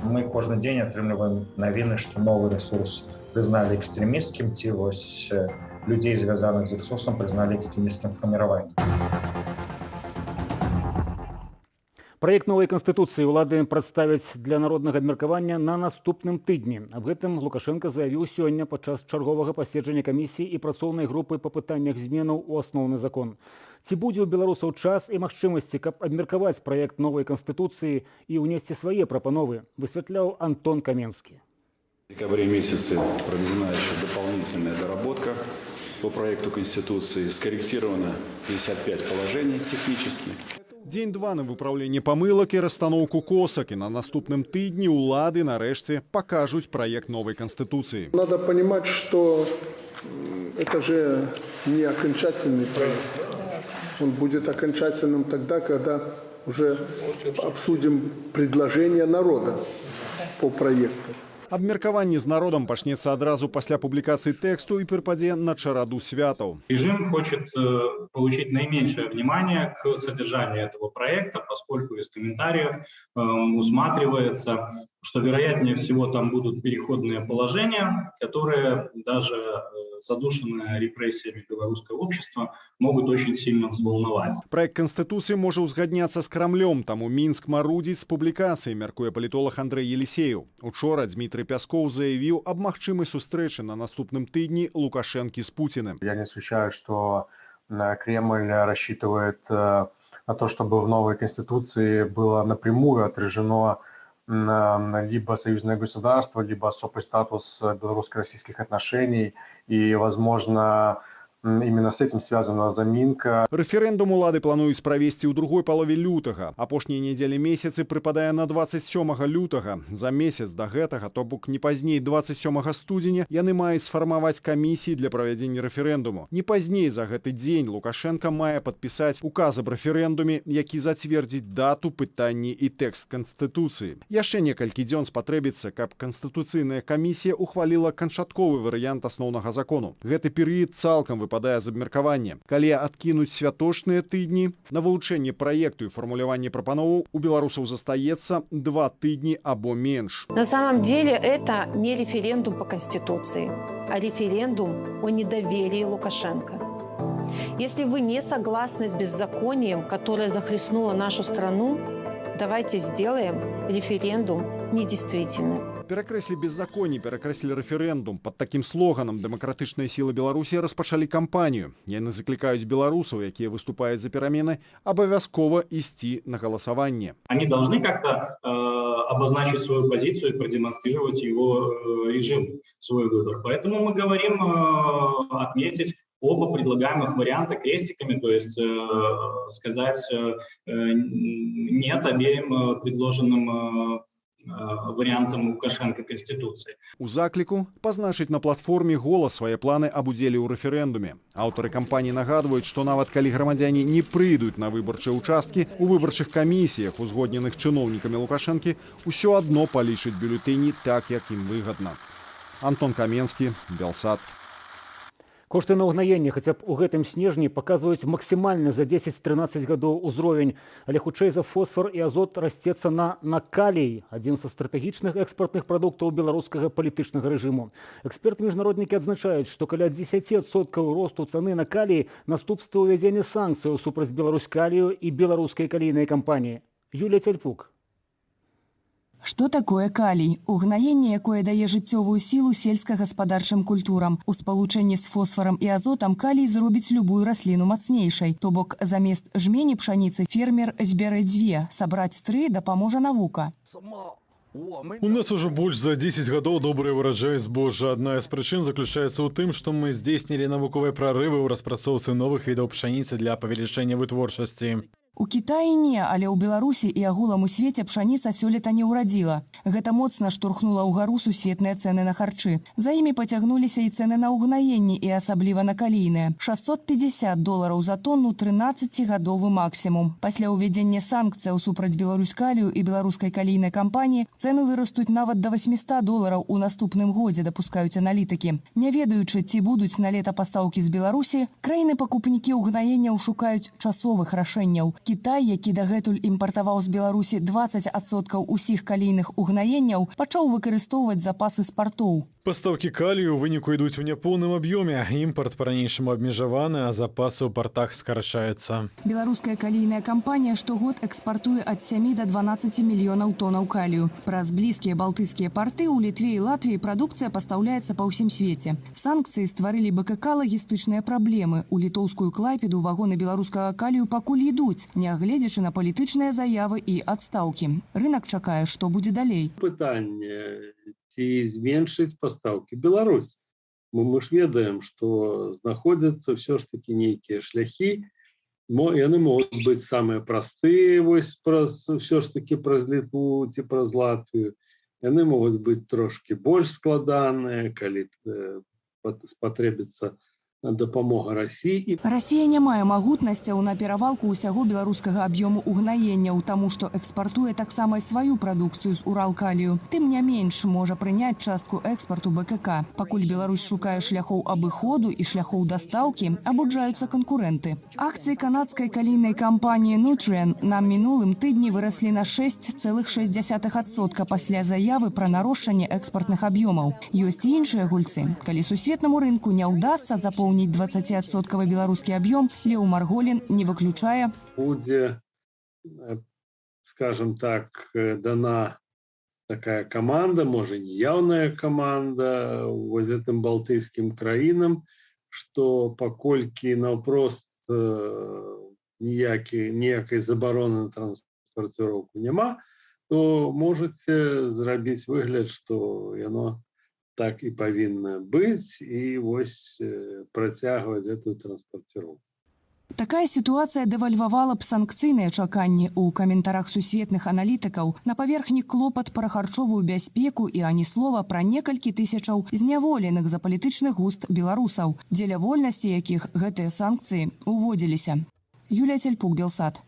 Мы кожны дзень атрымліваем навіны, што новы рэсурс прызналі экстрэмісцкім, ці вось людзей, звязаных з рэсурсам, прызналі экстрэмісцкім фарміраваннем. Праект новай Канстытуцыі ўлады прадставяць для народнага абмеркавання на наступным тыдні. Аб гэтым Лукашенко заявіў сёння падчас чарговага паседжання камісіі і працоўнай групы па пытаннях зменаў у асноўны закон. Ці будзе ў беларусаў час і магчымасці, каб абмеркаваць праект новай Канстытуцыі і ўнесці свае прапановы, высвятляў Антон Каменскі. В декабре месяце проведена еще дополнительная доработка по проекту Конституции. Скорректировано 55 положений технически. Дзень-два на выпраўленне памылак і расстаноўку косак, і на наступным тыдні ўлады нарэшце пакажуць праект новой Конституции. Надо понимать, что это же не окончательный проект. Он будет окончательным тогда, когда уже обсудим предложение народа по проекту. Абмеркаванне з народам пачнецца адразу пасля публікацыі тэксту і прыпадзе на чараду святаў. Режим хочет получить наименьшее внимание к содержанию этого проекта, поскольку из комментариев усматривается, что вероятнее всего там будут переходные положения, которые даже задушенные репрессиями белорусского общества могут очень сильно взволновать. Проект Конституции можа узгадняцца з Крамлём, таму Мінск марудзіць з публікацыяй, мяркуе палітолог Андрэй Елисеев. Учора Дмитрий Пясков заявил об магчымай сустрэчы на наступным тыдні Лукашенки с Путиным. Я не исключаю, что Кремль рассчитывает на то, чтобы в новой Конституции было напрямую отражено либо союзное государство, либо особый статус белорусско-российских отношений. И, возможно, именно с этим связана заминка. Рэферэндум улады плануюць правесці ў другой палове лютага. Апошнія нядзелі месяцы прыпадае на 27 лютага. За месяц да гэтага, то бок не пазней 27 студзеня, яны маюць сфармаваць камісіі для правядзення рэферэндуму. Не пазней за гэты дзень Лукашенко мае падпісаць указ аб рэферэндуме, які зацвердзіць дату, пытанні і тэкст Канстытуцыі. Яшчэ некалькі дзён спатрэбіцца, каб Канстытуцыйная камісія ухваліла канчатковы варыянт асноўнага закону. Гэты перыяд цалкам выпадае з абмеркавання. Калі адкінуць святочныя тыдні, на вывучэнне праекту і фармуляванне прапановаў у беларусаў застаецца 2 тыдні або менш. На самом деле это не референдум по Конституции, а референдум о недоверии Лукашенко. Если вы не согласны с беззаконием, которое захлестнуло нашу страну, давайте сделаем референдум недействительным. Перакрэслі беззаконне, перакрэслі рэферэндум. Пад такім слоганам дэмакратычныя сілы Беларусі распачалі кампанію. Яны заклікаюць беларусаў, якія выступаюць за перамены, абавязкова ісці на галасаванне. Они должны как-то обозначить свою позицию и продемонстрировать его режим, свой выбор. Поэтому мы говорим отметить оба предлагаемых варианта крестиками, то есть сказать нет обеим предложенным вариантам Лукашенко Конституции. У закліку пазначыць на платформе «Голас» свае планы аб удзеле ў рэферэндуме. Аўтары кампаніі нагадваюць, што нават калі грамадзяне не прыйдуць на выбарчыя ўчасткі, у выбарчых камісіях, узгодненых чыноўнікамі Лукашэнкі, усё адно палічаць бюлетэні так, як ім выгадна. Антон Каменскі, Белсат. Кошты на ўгнаенне хаця б у гэтым снежні паказваюць максімальны за 10-13 гадоў узровень, але хутчэй за фосфар і азот расцецца на калій, адзін са стратэгічных экспартных прадуктаў беларускага палітычнага рэжыму. Эксперты-міжнароднікі адзначаюць, што каля 10% росту цаны на калій наступства ўвядзення санкцыяў супраць Беларуськалію і беларускай калійнай кампаніі. Юлія Цяльпук. Што такое калій? Угнаенне, якое дае жыццёвую сілу сельскагаспадарчым культурам. У спалучэнні з фосфарам і азотам калій зробіць любую расліну мацнейшай. То бок замест жмені пшаніцы фермер збярэ 2, сабраць 3 дапаможа навука. У нас уже больш за 10 гадоў добры ўраджай збожжа. Адна з прычын заключаецца ў тым, што мы здзейснілі навуковыя прарывы ў распрацоўцы новых відаў пшаніцы для павелічэння вытворчасці. У Кітаі не, але ў Беларусі і агулам у свеце пшаніца сёлета не ўрадзіла. Гэта моцна штурхнула ў гару сусветныя цэны на харчы. За імі пацягнуліся і цэны на ўгнаенні і асабліва на калійныя. $650 за тонну 13-гадовы максімум. Пасля ўвядзення санкцыяў супраць Беларуськалію і беларускай калійнай кампаніі цэны вырастуць нават да $800 у наступным годзе, дапускаюць аналітыкі. Не ведаючы, ці будуць на лета пастаўкі з Беларусі, краіны-пакупнікі ўгнаенняў шукаюць часовых рашэнняў. Кітай, які дагэтуль імпартаваў з Беларусі 20% усіх калійных угнаенняў, пачаў выкарыстоўваць запасы спартоў. Пастаўкі калію ў выніку ідуць у няпоўным аб'ёме. Імпарт па-ранейшаму абмежаваны, а запасы ў партах скарачаюцца. Беларуская калійная кампанія штогод экспартуе ад 7 до 12 мільёнаў тонаў калію. Праз блізкія балтыйскія парты ў Літве і Латвіі прадукцыя пастаўляецца па ўсім свеце. Санкцыі стварылі БКК лагістычныя праблемы. У літоўскую Клайпеду вагоны беларускага калію пакуль ідуць, нягледзячы на палітычныя заявы і адстаўкі. Рынак чакае, што будзе далей. Пытанне, ці зменшыць пастаўкі Беларусь. Мы ж ведаем, што знаходзяцца ўсё ж такі нейкія шляхі, яны могуць быць самыя простыя, вось ўсё ж такі праз Літву ці праз Латвію. Яны могуць быць трошки больш складаныя, калі спатрэбіцца дапамога Расіі. Расія не мае магутнасцяў на перавалку ўсяго беларускага аб'ёму угнаенняў, таму што экспартуе таксама і сваю прадукцыю з Уралкалію. Тым не менш можа прыняць частку экспарту БКК. Пакуль Беларусь шукае шляхоў абыходу і шляхоў дастаўкі, абуджаюцца канкурэнты. Акцыі канадскай калійнай кампаніі Nutrien на мінулым тыдні выраслі на 6,6% пасля заявы пра нарошчанне экспартных аб'ёмаў. Ёсць і іншыя гульцы. Калі сусветнаму рынку не ўдасца запоўніць 20% беларускі аб'ём, Леў Марголін не выключае. Будзе, скажем так, дана такая каманда, можа неяўная каманда вось гэтым балтыйскім краінам, што паколькі наўпрост ніякай забароны на транспарціроўку няма, то можаце зрабіць выгляд, што яно так і павінна быць, і вось працягваць гэтую транспарціроўку. Такая сітуацыя дэвальвавала б санкцыйныя чаканні. У каментарах сусветных аналітыкаў на паверхні клопат пра харчовую бяспеку і ані слова пра некалькі тысячаў зняволеных за палітычны густ беларусаў, дзеля вольнасці якіх гэтыя санкцыі ўводзіліся. Юлія Цельпук, Белсат.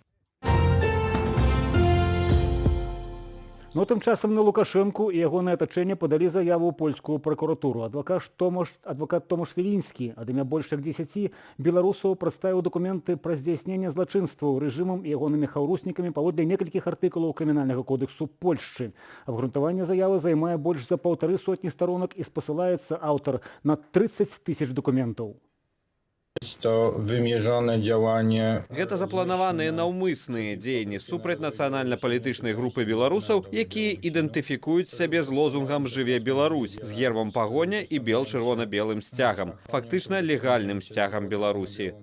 Но тым часам на Лукашэнку і ягонае атачэнне падалі заяву ў польскую пракуратуру. Адвакат Томаш Вілінскі ад імя больш як 10 беларусаў прадставіў дакументы пра здзяйсненне злачынстваў рэжымам і ягонымі хаўруснікамі паводле некалькіх артыкулаў крымінальнага кодексу Польшчы. Абгрунтаванне заявы займае больш за 150 сторонак і спасылаецца аўтар на 30 000 дакументаў. Гэта запланаваныя наўмысныя дзеянні супраць нацыянальна-палітычнай групы беларусаў, якія ідэнтыфікуюць сябе з лозунгам «Жыве Беларусь» з гербам пагоня і бел-чырвона-белым сцягам, фактычна легальным сцягам Беларусі.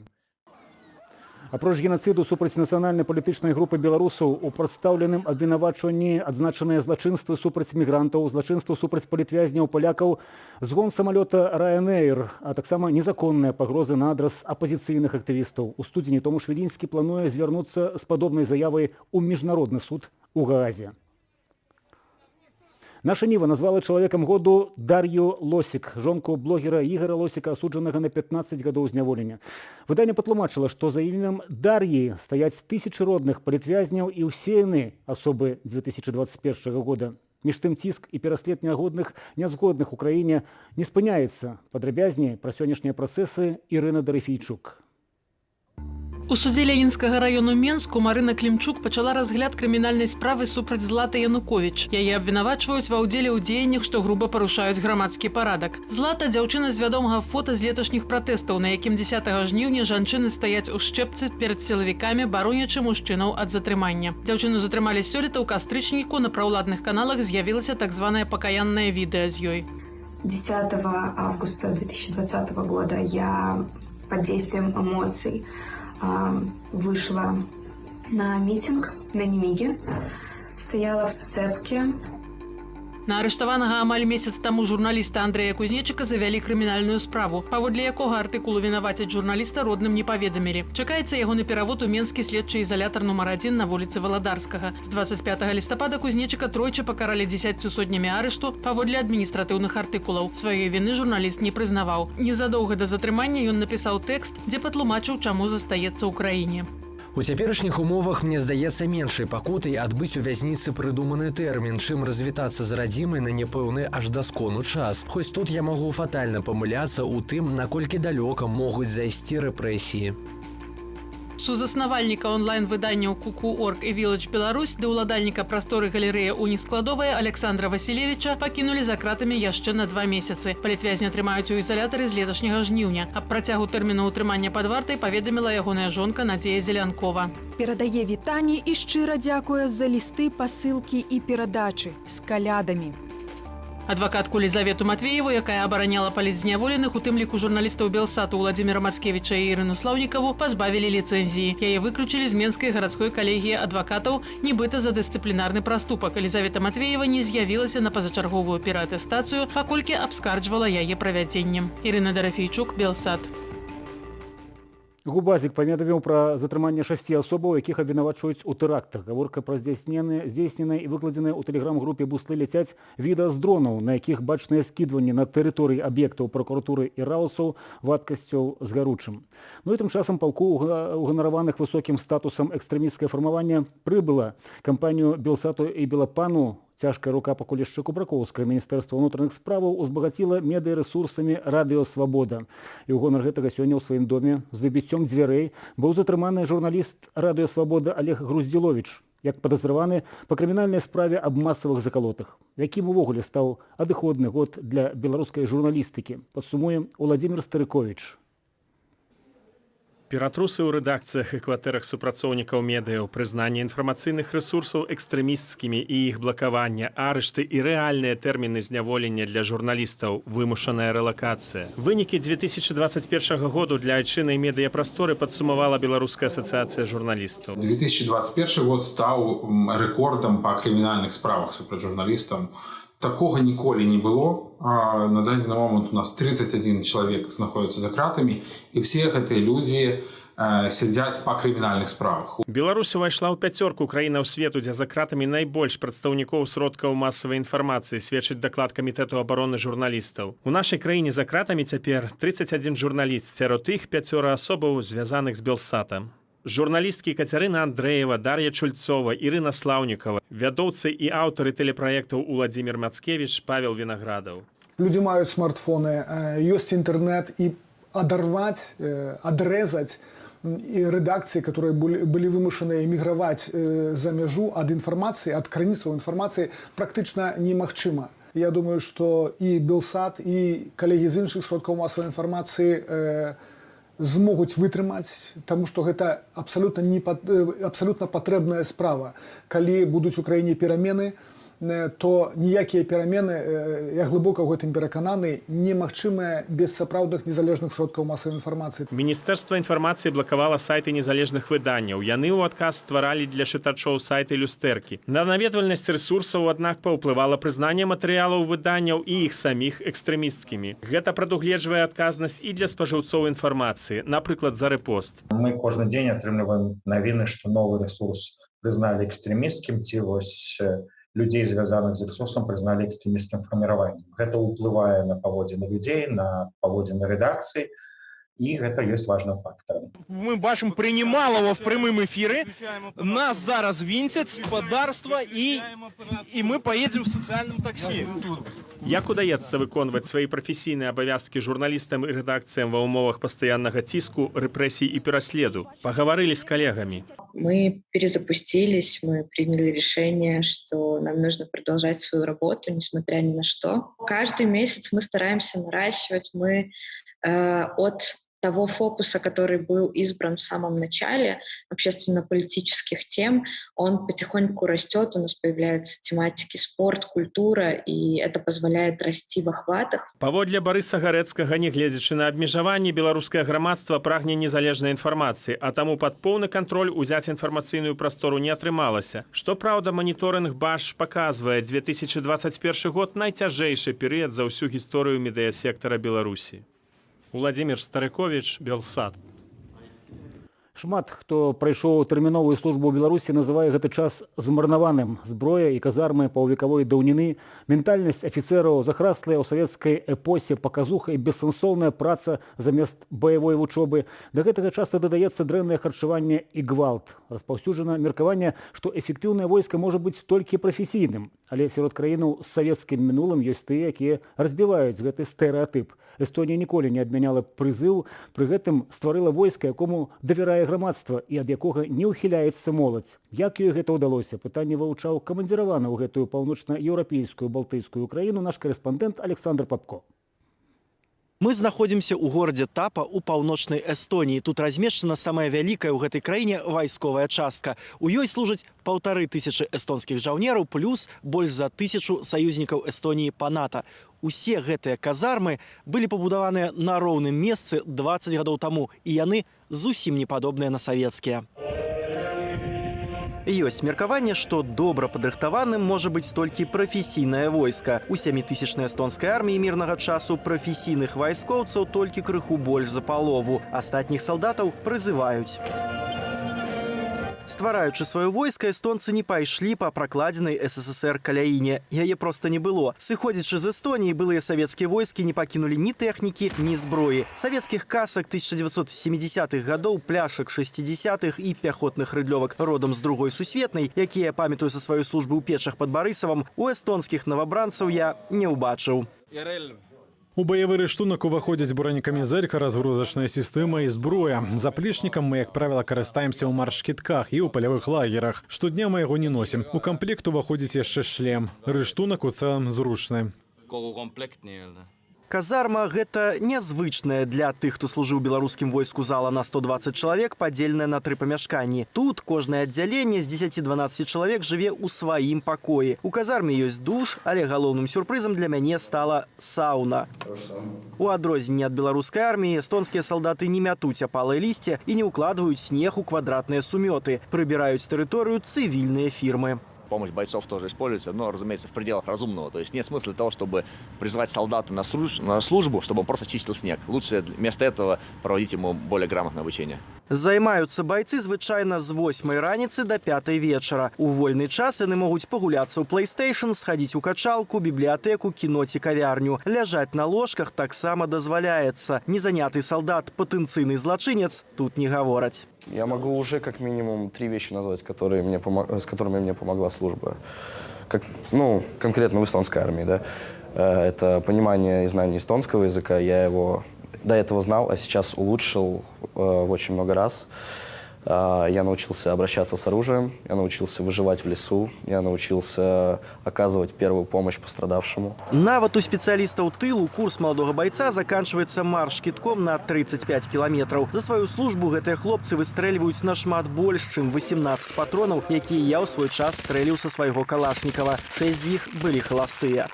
Апроч геноциду супраць нацыянальна-палітычнай групы беларусаў у прадстаўленым абвінавачванні адзначаныя злачынствы супраць мігрантаў, злачынствы супраць палітвязняў палякаў, згон самалёта Ryanair, а таксама незаконныя пагрозы на адрас апазіцыйных актывістаў. У студзені Томаш Вілінскі плануе звярнуцца з падобнай заявай у міжнародны суд у Гаазе. Наша Ніва назвала чалавекам году Дар'ю Лосік, жонку блогера Ігора Лосіка, асуджанага на 15 гадоў зняволення. Выданне патлумачыла, што за імем Дар'і стаяць тысячы родных палітвязняў і ўсе яны асобы 2021 года. Між тым ціск і пераслед нягодных, нязгодных у краіне не спыняецца. Падрабязней пра сённяшнія працэсы Ірына Дарыфійчук. У судзе Ленінскага району Менску Марына Клімчук пачала разгляд крымінальнай справы супраць Златы Януковіч. Яе абвінавачваюць ва ўдзеле ў дзеяннях, што груба парушаюць грамадскі парадак. Злата – дзяўчына з вядомага фота з леташніх пратэстаў, на якім 10 жніўня жанчыны стаяць у шчэпцы перад сілавікамі, баронячы мужчынаў ад затрымання. Дзяўчыну затрымалі сёлета ў кастрычніку, на праўладных каналах з'явілася так званае пакаяннае відэа з ёй. 10 августа 2020 года я под действием эмоций вышла на митинг на Немиге, стояла в сцепке На арыштаванага амаль месяц таму журналіста Андрэя Кузнечыка завялі крымінальную справу, паводле якога артыкулу вінавацяць журналіста родным не паведамілі. Чакаецца ягоны перавод у Менскі следчы ізалятар нумар 1 на вуліцы Валадарскага. З 25 лістапада Кузнечыка тройчы пакаралі 10 сотнямі арышту паводле адміністратыўных артыкулаў. Свае віны журналіст не прызнаваў. Незадоўга да затрымання ён напісаў тэкст, дзе патлумачыў, чаму застаецца ў краіне. У цяперашніх умовах, мне здаецца, меншай пакутай адбыць у вязніцы прыдуманы тэрмін, чым развітацца з радзімай на няпэўны аж даскону час. Хоць тут я магу фатальна памыляцца ў тым, наколькі далёка могуць зайсці рэпрэсіі. Сузаснавальніка онлайн-выданняў Куку.орг і Village Беларусь ды ўладальніка прасторы галерэя Уніскладовая Александра Васілевіча пакінулі за кратамі яшчэ на 2 месяцы. Палітвязня трымаюць у ізалятары з леташняга жніўня. Аб працягу тэрміну ўтрымання пад вартай паведаміла ягоная жонка Надзея Зелянкова. Перадае вітанні і шчыра дзякуе за лісты, пасылкі і перадачы з калядамі. Адвакатку Лізавету Матвееву, якая абараняла палітзняволеных, у тым ліку журналістаў Белсату Владзіміра Мацкевіча і Ірыну Слаўнікаву, пазбавілі ліцэнзіі. Яе выключылі з Менскай гарадской калегіі адвакатаў, нібыта за дысцыплінарны праступак. Лізавета Матвеева не з'явілася на пазачарговую пераатэстацыю, паколькі абскарджвала яе правядзеннем. Ірына Дарафейчук, Белсат. Губазік паведаміў пра затрыманне 6 асобаў, якіх абвінавачваюць у тэрактах. Гаворка пра здзейсненыя і выкладзеныя ў тэлеграм-групе «Буслы ляцяць» відэа з дронаў, на якіх бачныя скідванні на тэрыторыі аб'ектаў пракуратуры і раўсаў вадкасцяў з гаручым. Ну і тым часам палку уганараваных высокім статусам экстрэмісцкае фармаванне прыбыла. Кампанію Белсату і Белапану цяжкая рука пакулішча Кубракоўская Міністэрства ўнутраных справаў узбагацила медыярэсурсамі «Радыё Свабода». І ў гонар гэтага сёння ў сваім доме з выбіццём дзвярэй быў затрыманы журналіст «Радыё Свабода» Олег Груздзіловіч, як падазраваны па крымінальнай справе аб масавых закалотах. Якім увогуле стаў адыходны год для беларускай журналістыкі, падсумуе Уладзімір Старыковіч. Ператрусы ў рэдакцыях і кватэрах супрацоўнікаў медыяў, прызнанне інфармацыйных рэсурсаў экстрэмісцкімі і іх блакаванне, арышты і рэальныя тэрміны зняволення для журналістаў, вымушаная рэлакацыя. Вынікі 2021 году для айчыннай медыяпрасторы падсумавала Беларуская асацыяцыя журналістаў. 2021 год стаў рэкордам па крымінальных справах супраць журналістаў. Такога ніколі не было. На дадзены момант у нас 31 чалавек знаходзяцца за кратамі, і все гэтыя людзі сядзяць па крымінальных справах. Беларусь увайшла ў 5 краінаў свету, дзе за кратамі найбольш прадстаўнікоў сродкаў масавай інфармацыі, сведчыць даклад Камітэту абароны журналістаў. У нашай краіне за кратамі цяпер 31 журналіст, сярод іх 5 асобаў, звязаных з Белсатам. Журналісткі Кацярына Андрэева, Дар'я Чульцова, Ірына Слаўнікава, вядоўцы і аўтары тэлепраектаў Уладзімір Мацкевіч, Павел Вінаградаў. Людзі маюць смартфоны, ёсць інтэрнэт, і адарваць, адрэзаць і рэдакцыі, которые былі вымушаны эміграваць за мяжу ад інфармацыі, ад крыніцаў інфармацыі, практычна немагчыма. Я думаю, што і Белсат, і калегі з іншых сродкаў масавай інфармацыі змогуць вытрымаць, таму што гэта абсалютна патрэбная справа. Калі будуць у краіне перамены, то ніякія перамены, я глыбока ў гэтым перакананы, немагчымыя без сапраўдных незалежных сродкаў масавай інфармацыі. Міністэрства інфармацыі блакавала сайты незалежных выданняў. Яны ў адказ стваралі для чытачоў сайты люстэркі. На наведвальнасць рэсурсаў, аднак, паўплывала прызнанне матэрыялаў выданняў і іх саміх экстрэмісцкімі. Гэта прадугледжвае адказнасць і для спажыўцоў інфармацыі, напрыклад, за рэпост. Мы кожны дзень атрымліваем навіны, што новы рэсурс прызналі экстрэмісцкім, ці вось людзей, звязаных з ресурсам, прызналі экстрэмісцкім фарміраваннем. Гэта ўплывае на паводзіны людзей, на паводзіны рэдакцыі, і гэта ёсць важным фактарам. Мы бачым прынімалава в прямым эфіры. Нас зараз вінцяць спадарства, і мы поедем в сацыяльным таксі. Як удаецца выконваць свае прафесійныя абавязкі журналістам і рэдакцыям ва ўмовах пастаяннага ціску, рэпрэсій і пераследу? Пагаварылі з калегамі. Мы перезапустились, мы приняли решение, что нам нужно продолжать свою работу, несмотря ни на что. Каждый месяц мы стараемся наращивать, мы от того фокуса, который был избран в самом начале, общественно-политических тем, он потихоньку растет, у нас появляются тематики спорт, культура, и это позволяет расти в охватах. Паводле Барыса Гарэцкага, нягледзячы на абмежаванні, беларускае грамадства прагне незалежнай інфармацыі, а таму пад поўны кантроль узяць інфармацыйную прастору не атрымалася. Што праўда, маніторынг БАШ паказвае, 2021 год найцяжэйшы перыяд за ўсю гісторыю медыясектара Беларусі. Владимир Старыкович, Белсат. Шмат хто прайшоў тэрміновую службу ў Беларусі, называе гэты час змарнаваным. Зброя і казармы паўвекавой даўніны, ментальнасць афіцэраў, захраслая ў савецкай эпосе паказуха і бессэнсоўная праца замест баявой вучобы. Да гэтага часта дадаецца дрэннае харчаванне і гвалт. Распаўсюджана меркаванне, што эфектыўнае войска можа быць толькі прафесійным. Але сярод краінаў з савецкім мінулым ёсць тыя, якія разбіваюць гэты стэрэатып. Эстонія ніколі не адмяняла прызыў, пры гэтым стварыла войска, якому давярае грамадства і ад якога не ўхіляецца моладзь. Як ёй гэта ўдалося? Пытанне вывучаў камандзіраваны ў гэтую паўночна-еўрапейскую балтыйскую краіну наш корэспандэнт Александр Папко. Мы знаходзімся ў горадзе Тапа ў паўночнай Эстоніі. Тут размешчана самая вялікая ў гэтай краіне вайсковая частка. У ёй служаць 1500 эстонскіх жаўнераў плюс больш за 1000 саюзнікаў Эстоніі па НАТО. Усе гэтыя казармы былі пабудаваныя на роўным месцы 20 гадоў таму, і яны зусім не падобныя на савецкія. Ёсць меркаванне, што добра падрыхтаваным можа быць толькі прафесійнае войска. У 7000-й эстонскай арміі мірнага часу прафесійных вайскоўцаў толькі крыху больш за палову. Астатніх салдатаў прызываюць. Ствараючы сваё войска, эстонцы не пайшлі па пракладзенай СССР каляіне. Яе проста не было. Сыходзячы з Эстоніі, былыя савецкія войскі не пакінулі ні тэхнікі, ні зброі. Савецкіх касак 1970-х гадоў, пляшак 60-х і пяхотных рыдлёвак родам з Другой сусветнай, якія, памятаю са сваёй службы ў Печах пад Барысавам, у эстонскіх навабранцаў я не ўбачыў. У баявы рыштунак уваходзяць бронекамізэлька, разгрузачная сістэма і зброя. Заплечнікам мы, як правіла, карыстаемся ў марш-кітках і ў палявых лагерах. Штодня мы яго не носім. У камплект уваходзіць яшчэ шлем. Рыштунак у цэлым зручны. Казарма – гэта нязвычная для тых, хто служыў у беларускім войску зала на 120 чалавек, падзеленая на 3 памяшканні. Тут кожнае аддзяленне з 10-12 чалавек жыве ў сваім пакоі. У казарме ёсць душ, але галоўным сюрпрызам для мяне стала сауна. У адрозненне ад беларускай арміі, эстонскія салдаты не мятуць апалае лісце і не ўкладваюць снег у квадратныя сумёты. Прыбіраюць тэрыторыю цывільныя фірмы. Помощь бойцов тоже используется, но, разумеется, в пределах разумного. То есть нет смысла того, чтобы призывать солдата на службу, чтобы он просто чистил снег. Лучше вместо этого проводить ему более грамотное обучение. Займаюцца бойцы звычайна з 8 раніцы до 5 вечара. У вольны час яны могуць пагуляцца ў PlayStation, схадзіць у качалку, бібліятэку, кіно ці кавярню. Ляжаць на ложках таксама дазваляецца. Незаняты солдат, патэнцыйны злачынец тут не гавораць. Я могу уже как минимум 3 вещи назвать, с которыми мне помогла служба. Конкретно в эстонской армии. Да? Это понимание и знание эстонского языка. Я его до этого знал, а сейчас улучшил в очень много раз. Я научился обращаться с оружием, я научился выживать в лесу, я научился оказывать первую помощь пострадавшему. Нават у спецыялістаў тылу курс маладога байца заканчваецца марш-кітком на 35 кіламетраў. За сваю службу гэтыя хлопцы выстрэльваюць нашмат больш, чым 18 патронаў, якія я ў свой час стрэліў са свайго калашнікава. 6 з іх былі халастыя.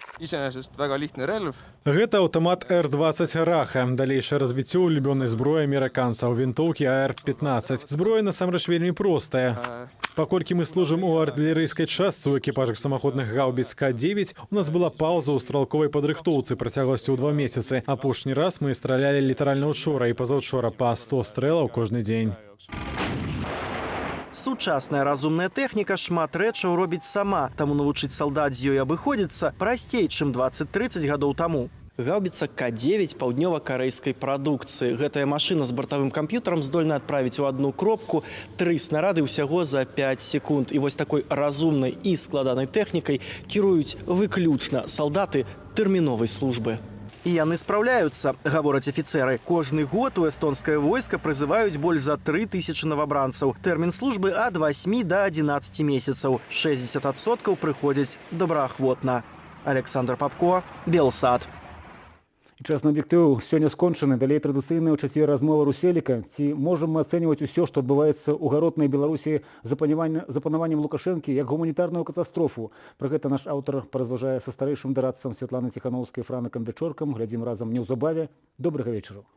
Гэта аўтамат Р-20 Раха. Далейшае развіццё улюбёнай зброі амерыканцаў, вінтоўкі АР-15. Зброя насамрэч вельмі простая. Паколькі мы служым у артылерыйскай частцы ў экіпажах самаходных гаубіц К-9, у нас была паўза ў стралковай падрыхтоўцы працягласцю ў 2 месяцы. Апошні раз мы стралялі літаральна учора і пазаўчора па 100 стрэлаў кожны дзень. Сучасная разумная тэхніка шмат рэчаў робіць сама, таму навучыць салдат з ёй абыходзіцца прасцей, чым 20-30 гадоў таму. Гаубіца К-9 паўднёва-карэйскай прадукцыі. Гэтая машына з бартавым камп'ютарам здольна адправіць у адну кропку 3 снарады ўсяго за 5 секунд. І вось такой разумнай і складанай тэхнікай кіруюць выключна салдаты тэрміновай службы. І яны спраўляюцца, гавораць афіцэры. Кожны год у эстонскае войска прызываюць больш за 3000 навабранцаў. Тэрмін службы ад 8 до 11 месяцаў. 60% прыходзяць добраахвотна. Александр Папко, Белсат. Час на аб'ектыў сёння скончаны. Далей традыцыйная ў чацвер размова Руселіка. Ці можам мы ацэньваць усё, што адбываецца ў гаротнай Беларусі за панаваннем Лукашэнкі як гуманітарную катастрофу? Пра гэта наш аўтар паразважае са старэйшым дарадцам Святланай Ціханаўскай Франакам Дачоркам. Глядзім разам неўзабаве. Добрага вечару.